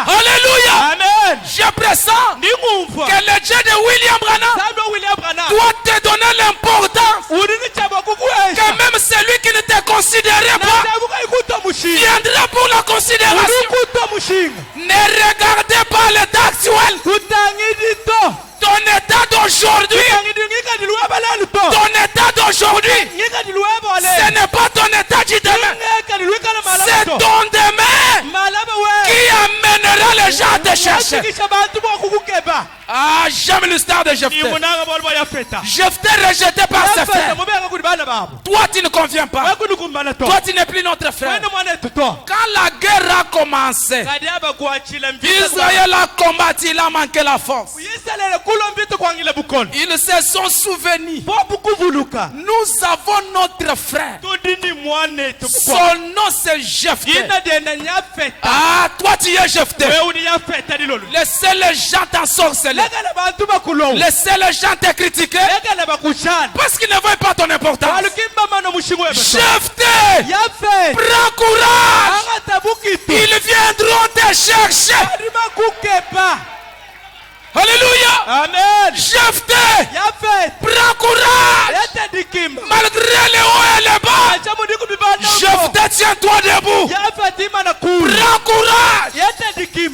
Alléluia. Amen. Je pressens que le Dieu de William Branham doit te donner l'importance que même celui qui ne te considérait pas viendra pour la considération. Ne regardez pas l'état actuel. Ton état d'aujourd'hui, ce n'est pas ton état du demain. C'est ton demain qui amènera les gens à te chercher. Ah, j'aime l'histoire de Jephthé. Jephthé rejeté par ses frères. Toi, tu ne conviens pas. Toi, tu n'es plus notre frère. Quand la guerre a commencé, Israël a combattu, il a manqué la force. Ils se sont souvenus. Nous avons notre frère. Son nom c'est Jephthé. Ah, toi tu es Jephthé. Laissez les gens t'ensorceler. Laissez les gens te critiquer. Parce qu'ils ne voient pas ton importance. Jephthé, prends courage. Ils viendront te chercher. Alléluia. Amen. Jephthé, prends courage. Malgré les hauts et les bas, Jephthé, tiens-toi debout. Prends courage.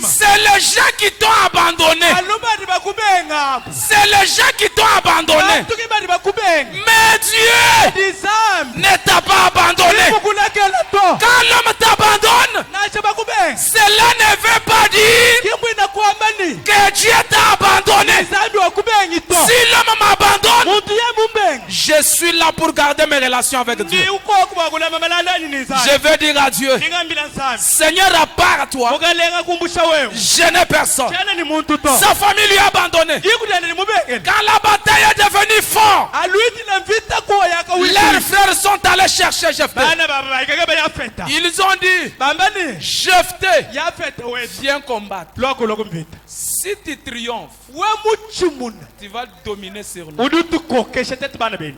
C'est les gens qui t'ont abandonné. C'est les gens qui t'ont abandonné. Mais Dieu ne t'a pas abandonné. Quand l'homme t'abandonne, cela ne veut pas dire que Dieu t'a abandonné. Si l'homme m'abandonne, je suis là pour garder mes relations avec Dieu. Je veux dire à Dieu, Seigneur, à part toi, je n'ai personne. Sa famille lui a abandonné. Quand la bataille est devenue forte, leurs frères sont allés chercher Jephthé. Ils ont dit, Jephthé, viens combattre. Si tu triomphes, tu vas dominer sur nous.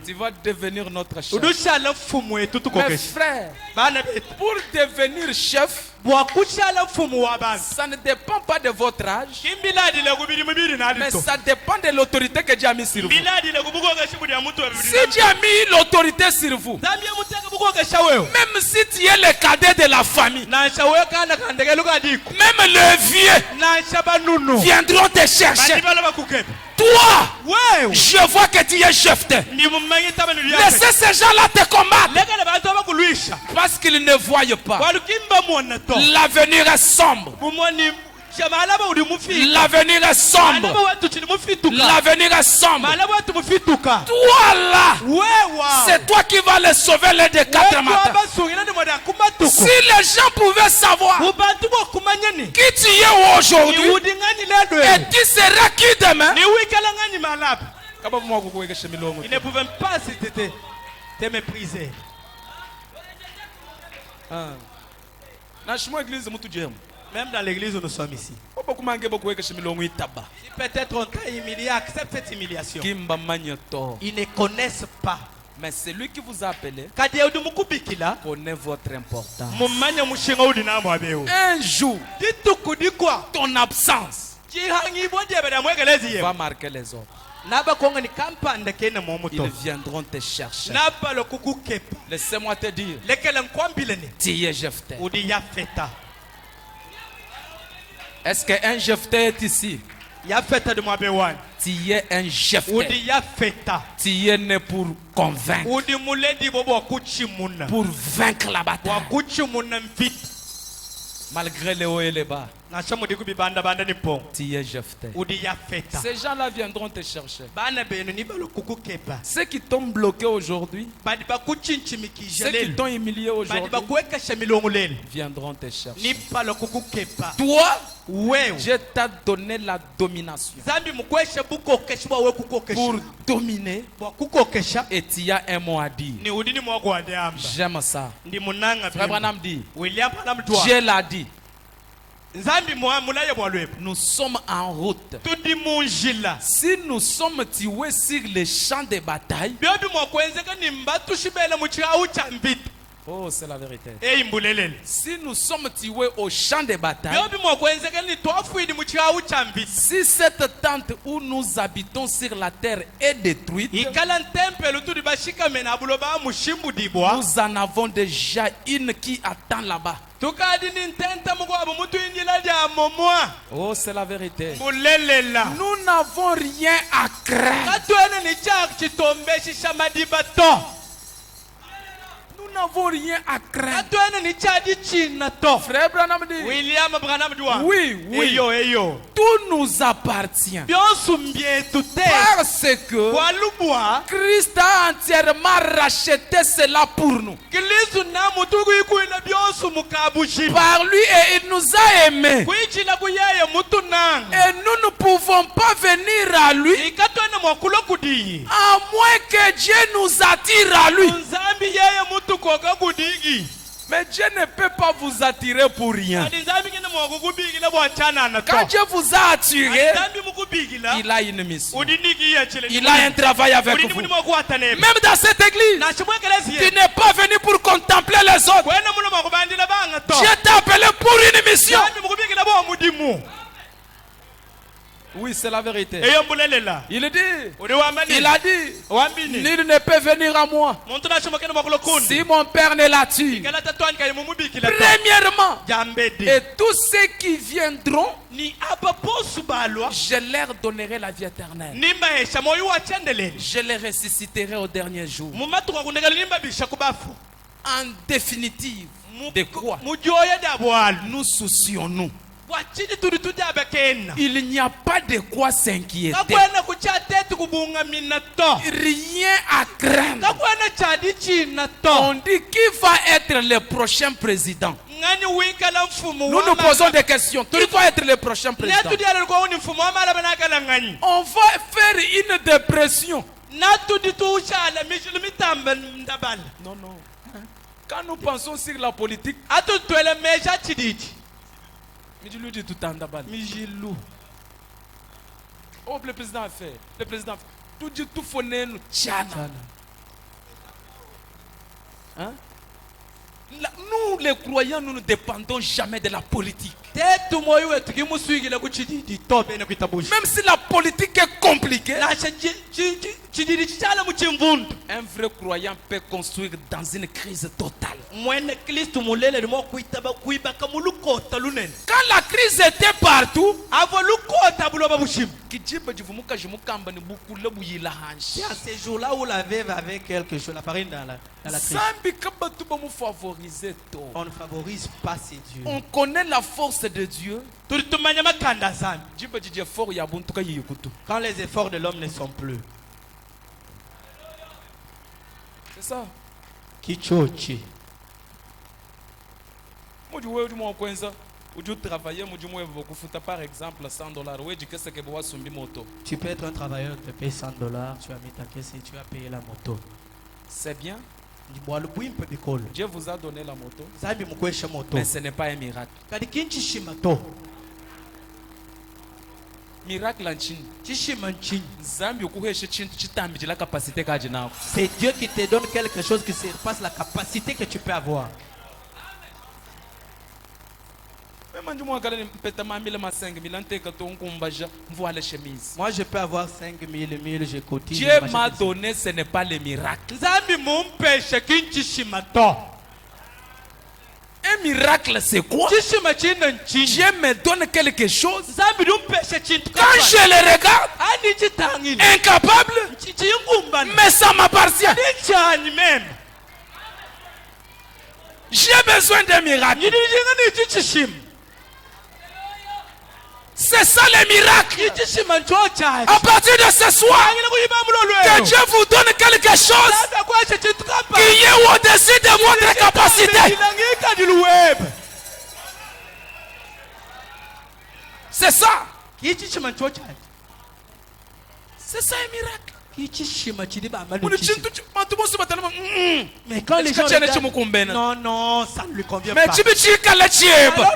Tu vas devenir notre chef. Mes frères, pour devenir chef, ça ne dépend pas de votre âge, mais ça dépend de l'autorité que Dieu a mis sur vous. Si Dieu a mis l'autorité sur vous, même si tu es le cadet de la famille, même le vieux viendront te chercher. Toi, je vois que tu es Jephthé. Laissez ces gens-là te combattre. Parce qu'ils ne voient pas. L'avenir est sombre. L'avenir est sombre. L'avenir est sombre. Toi là, c'est toi qui vas les sauver les de 4 matins. Si les gens pouvaient savoir qui tu es aujourd'hui et tu seras qui demain, ils ne pouvaient pas te mépriser. Même dans l'église où nous sommes ici. Si peut-être on t'a humilié, accepte cette humiliation. Ils ne connaissent pas. Mais celui qui vous a appelé connaît votre importance. Un jour, ton absence Va marquer les autres. Ils viendront te chercher. Laissez-moi te dire. Tu es Jephthé. Est-ce qu'un Jephthé est ici? Tu es un Jephthé. Tu es né pour convaincre. Pour vaincre la bataille. Malgré les hauts et les bas. Tu es Jephthé. Ces gens-là viendront te chercher. Ceux qui t'ont bloqué aujourd'hui, ceux qui t'ont humilié aujourd'hui, viendront te chercher. Toi, Dieu t'a donné la domination pour dominer, et tu as un mot à dire. J'aime ça. Frère Branham dit, Dieu l'a dit. Nous sommes en route. Si nous sommes tués sur les champs de bataille, oh, c'est la vérité. Si nous sommes tués au champ de bataille, si cette tente où nous habitons sur la terre est détruite, nous en avons déjà une qui attend là-bas. Oh, c'est la vérité. Nous n'avons rien à craindre. Nous n'avons rien à craindre. Frère Branham dit, oui, oui, tout nous appartient. Parce que Christ a entièrement racheté cela pour nous. Par lui, et il nous a aimés. Et nous ne pouvons pas venir à lui à moins que Dieu nous attire à lui. Mais Dieu ne peut pas vous attirer pour rien. Quand Dieu vous a attiré, il a une mission. Il a un travail avec vous. Même dans cette église, tu n'es pas venu pour contempler les autres. Dieu t'a appelé pour une mission. Oui, c'est la vérité. Il a dit, nul ne peut venir à moi si mon Père ne l'attire. Premièrement, et tous ceux qui viendront, je leur donnerai la vie éternelle. Je les ressusciterai au dernier jour. En définitive, de quoi nous soucions-nous? Il n'y a pas de quoi s'inquiéter. Rien à craindre. On dit qui va être le prochain président. Nous nous posons des questions. Qui va être le prochain président? On va faire une dépression. Non, non. Quand nous pensons sur la politique, oh, le président a fait. Le président a fait. Tout dit tout foné nous tchana. Hein? Nous les croyants, nous ne dépendons jamais de la politique. Même si la politique est compliquée, un vrai croyant peut construire dans une crise totale. Quand la crise était partout, c'est à ces jours-là où la veuve avait quelque chose, la farine dans la crise. On ne favorise pas ces dieux. On connaît la force de Dieu. Quand les efforts de l'homme ne sont plus. C'est ça. Kichochi. Par exemple $100. Tu peux être un travailleur, tu payes $100, tu as mis ta caisse et tu as payé la moto. C'est bien. Dieu vous a donné la moto, mais ce n'est pas un miracle. Miracle en Chine. C'est Dieu qui te donne quelque chose qui surpasse la capacité que tu peux avoir. Moi, je peux avoir 5 000, 1000, je cotise. Dieu m'a donné, ce n'est pas les miracles. Un miracle, c'est quoi? Dieu me donne quelque chose. Quand je le regarde, incapable, mais ça m'appartient. J'ai besoin d'un miracle. C'est ça le miracle. À partir de ce soir, que Dieu vous donne quelque chose qui est au-dessus de votre capacité. C'est ça. C'est ça un miracle. Mais quand les gens regardent, non, non, ça ne lui convient pas. Alors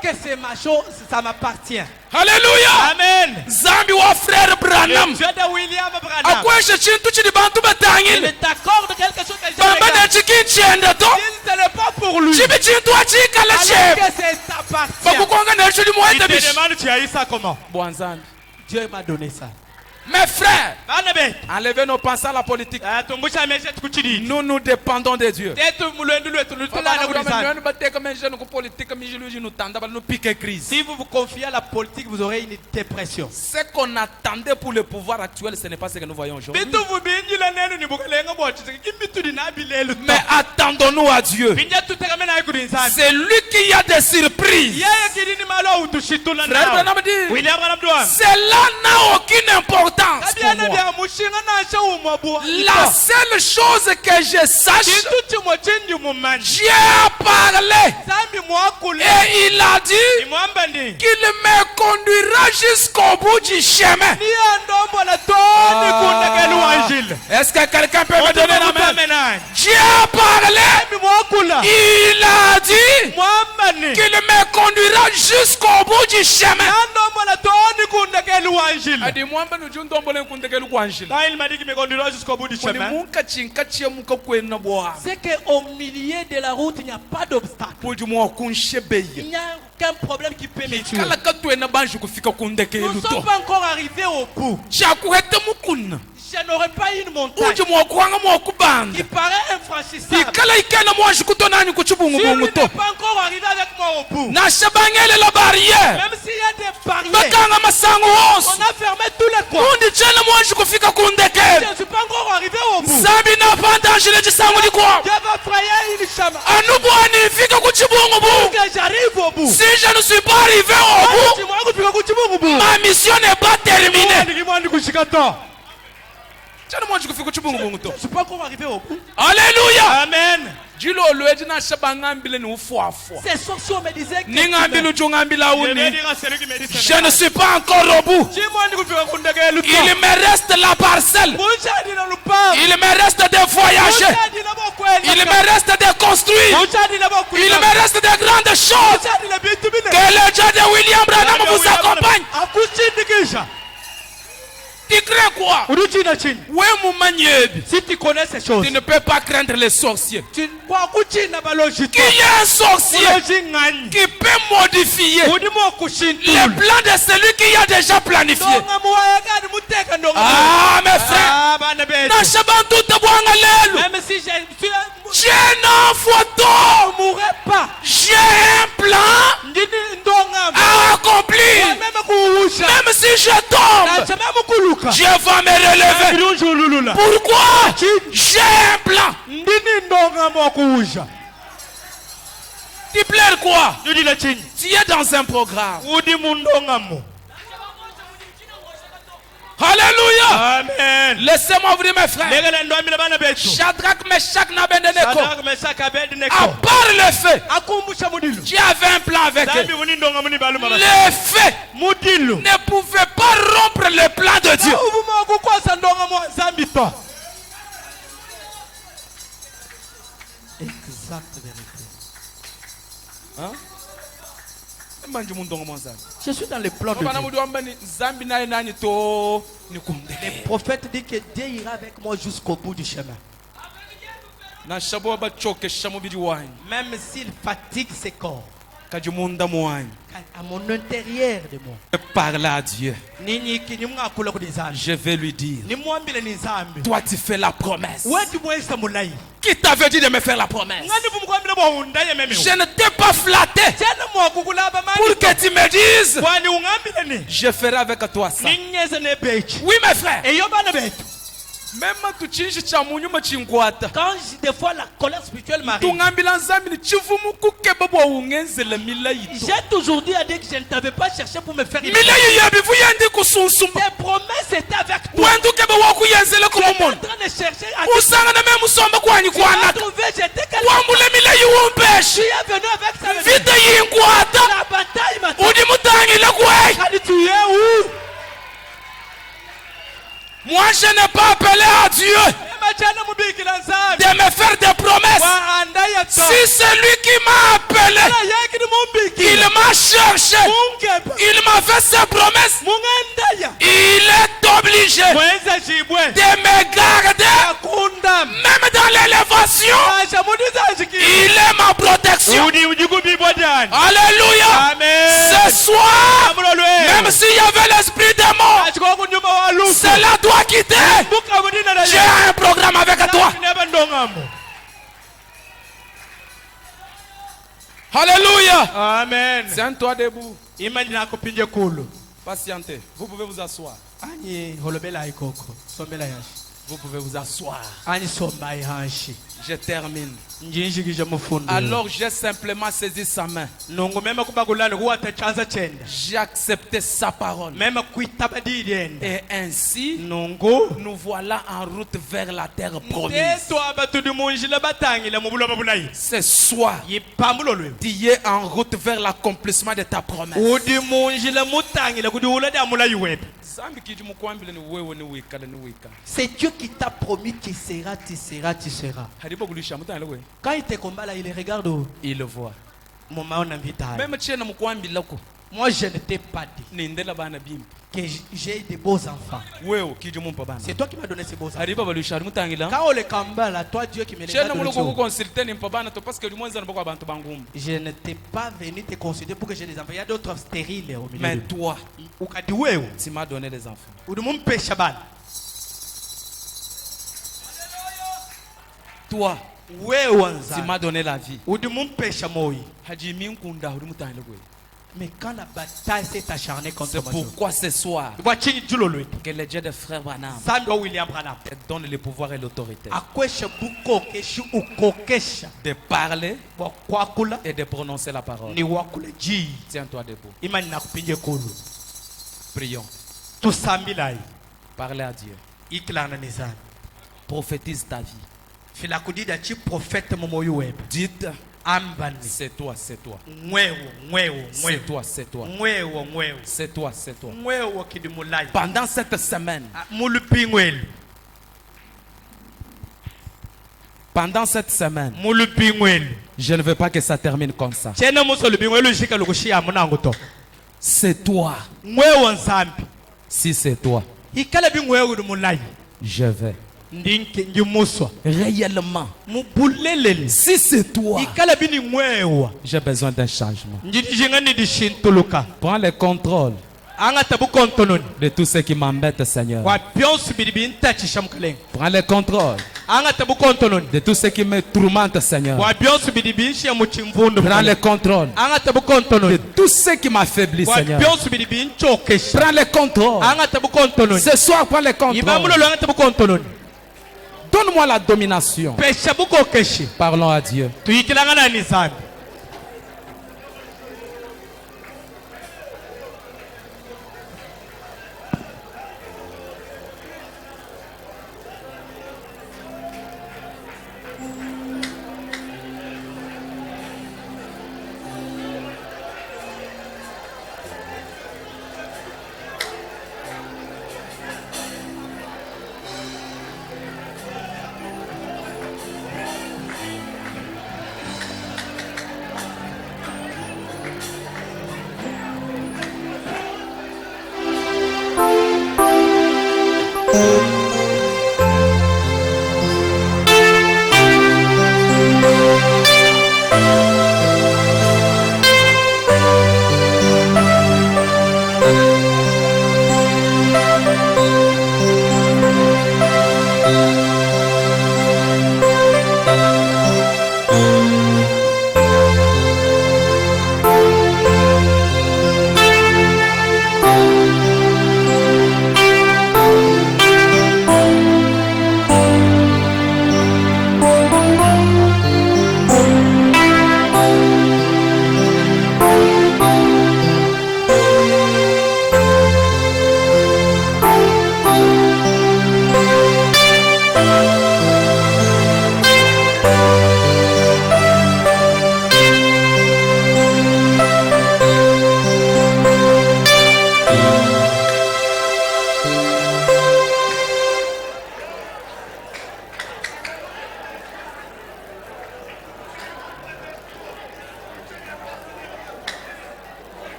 que c'est ma chose, ça m'appartient. Alléluia. Amen. Zambi wa frère Branham. Dieu de William Branham. Il il t'accorde quelque chose que je ce n'est pas pour lui. Alors que c'est t'appartient. Il te demande tu as eu ça comment? Dieu m'a donné ça. Mes frères, enlevez nos pensées à la politique. Nous nous dépendons de Dieu. Si vous vous confiez à la politique, vous aurez une dépression. Ce qu'on attendait pour le pouvoir actuel, ce n'est pas ce que nous voyons aujourd'hui. Mais attendons-nous à Dieu. C'est lui qui a des surprises. Cela n'a aucune importance. La seule chose que je sache, Dieu a parlé et il a dit qu'il me conduira jusqu'au bout du chemin. Est-ce que quelqu'un peut me donner la main? Dieu a parlé, il a dit qu'il me conduira jusqu'au bout du chemin. Il m'a dit qu'il me conduira jusqu'au bout du chemin. C'est qu'au milieu de la route, il n'y a pas d'obstacle. Il n'y a aucun problème qui peut me tuer. Nous ne sommes pas encore arrivés au bout. Je n'aurais pas une montagne qui paraît infranchissable. Si lui n'est pas encore arrivé avec moi au bout, même s'il y a des barrières, on a fermé tous les coins. Je ne suis pas encore arrivé au bout. Dieu va frayer une chemin que j'arrive au bout. Si je ne suis pas arrivé au bout, ma mission n'est pas terminée. Je ne suis pas encore arrivé au bout. Alléluia. Amen. Ces sorciers me disaient que je ne suis pas encore au bout. Il me reste la parcelle. Il me reste de voyager. Il me reste de construire. Il me reste de grandes choses. Que le Dieu de William Branham vous accompagne. Tu crains quoi? Si tu connais ces choses, tu ne peux pas craindre les sorciers. Qui est un sorcier qui peut modifier les plans de celui qui a déjà planifié. Ah, mes frères, même si j'ai une photo, j'ai un plan à accomplir. Même si je tombe, Dieu va me relever. Pourquoi? J'ai un plan. Tu pleures quoi? Tu es dans un programme. Alléluia. Amen. Laissez-moi vous dire, mes frères. Shadrach, Meshach, Abednego. À part le fait, Dieu avait un plan avec eux. Le fait ne pouvait pas rompre le plan de Dieu. Exact vérité. Hein? Je suis dans les plans de Dieu. Le prophète dit que Dieu ira avec moi jusqu'au bout du chemin. Même s'il fatigue ses corps. à mon intérieur de moi. Je parle à Dieu. Je vais lui dire, toi tu fais la promesse. Qui t'avait dit de me faire la promesse? Je ne t'ai pas flatté pour que tu me dises, je ferai avec toi ça. Oui mes frères. Même quand des fois la colère spirituelle m'arrive, j'ai toujours dit à Dieu que je ne t'avais pas cherché pour me faire une promesse. Tes promesses étaient avec toi. Tu étais en train de chercher à trouver, j'étais quelqu'un. Tu es venu avec ça. La bataille m'a dit, tu es où? Moi, je n'ai pas appelé à Dieu de me faire des promesses. Si c'est lui qui m'a appelé, il m'a cherché, il m'a fait ses promesses, il est obligé de me garder. Même dans l'élévation, il est ma protection. Alléluia. Ce soir, même s'il y avait l'esprit des morts, cela doit quitter. J'ai un programme avec toi. Alléluia. Amen. C'est un toit debout. Patientez. Vous pouvez vous asseoir. Vous pouvez vous asseoir. Je termine. Alors j'ai simplement saisi sa main. J'ai accepté sa parole. Et ainsi, nous voilà en route vers la terre promise. Ce soir, tu es en route vers l'accomplissement de ta promesse. C'est Dieu qui t'a promis tu seras, tu seras, tu seras. Quand il te combat là, il regarde où? Il le voit. Même moi je ne t'ai pas dit que j'ai des beaux enfants. C'est toi qui m'as donné ces beaux enfants. Quand on les combat là, toi Dieu qui me regarde. Je ne t'ai pas venu te consulter pour que j'ai des enfants. Il y a d'autres stériles au milieu. Mais toi, tu m'as donné des enfants. Toi, tu m'as donné la vie. Mais quand la bataille s'est acharnée contre moi, c'est pourquoi ce soir que le Dieu de frère Branham te donne le pouvoir et l'autorité de parler et de prononcer la parole. Tiens-toi debout. Prions. Parlez à Dieu. Prophétise ta vie. Dites, c'est toi, c'est toi. C'est toi, c'est toi. C'est toi, c'est toi. Pendant cette semaine, je ne veux pas que ça termine comme ça. C'est toi. Si c'est toi, je vais. Réellement, si c'est toi, j'ai besoin d'un changement. Prends le contrôle de tout ce qui m'embête, Seigneur. Prends le contrôle de tout ce qui me tourmente, Seigneur. Prends le contrôle de tout ce qui m'affaiblit, Seigneur. Prends le contrôle. Ce soir, prends le contrôle. Donne-moi la domination. Parlons à Dieu.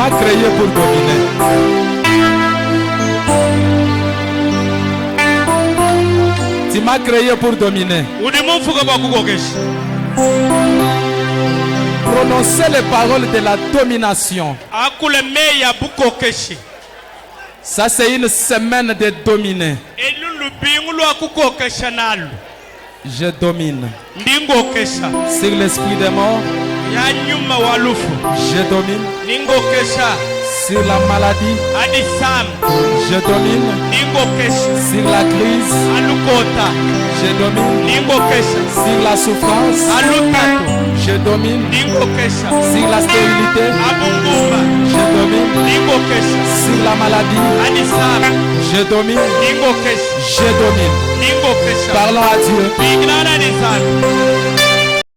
m'as créé pour dominer. Tu m'as créé pour dominer. Prononcez les paroles de la domination. Ça, c'est une semaine de dominer. Je domine. Sur l'esprit des morts, je domine. Sur la maladie, je domine. Sur la crise, je domine. Sur la souffrance, je domine. Sur la stérilité, je domine. Sur la maladie, je domine. Je domine. Parlons à Dieu.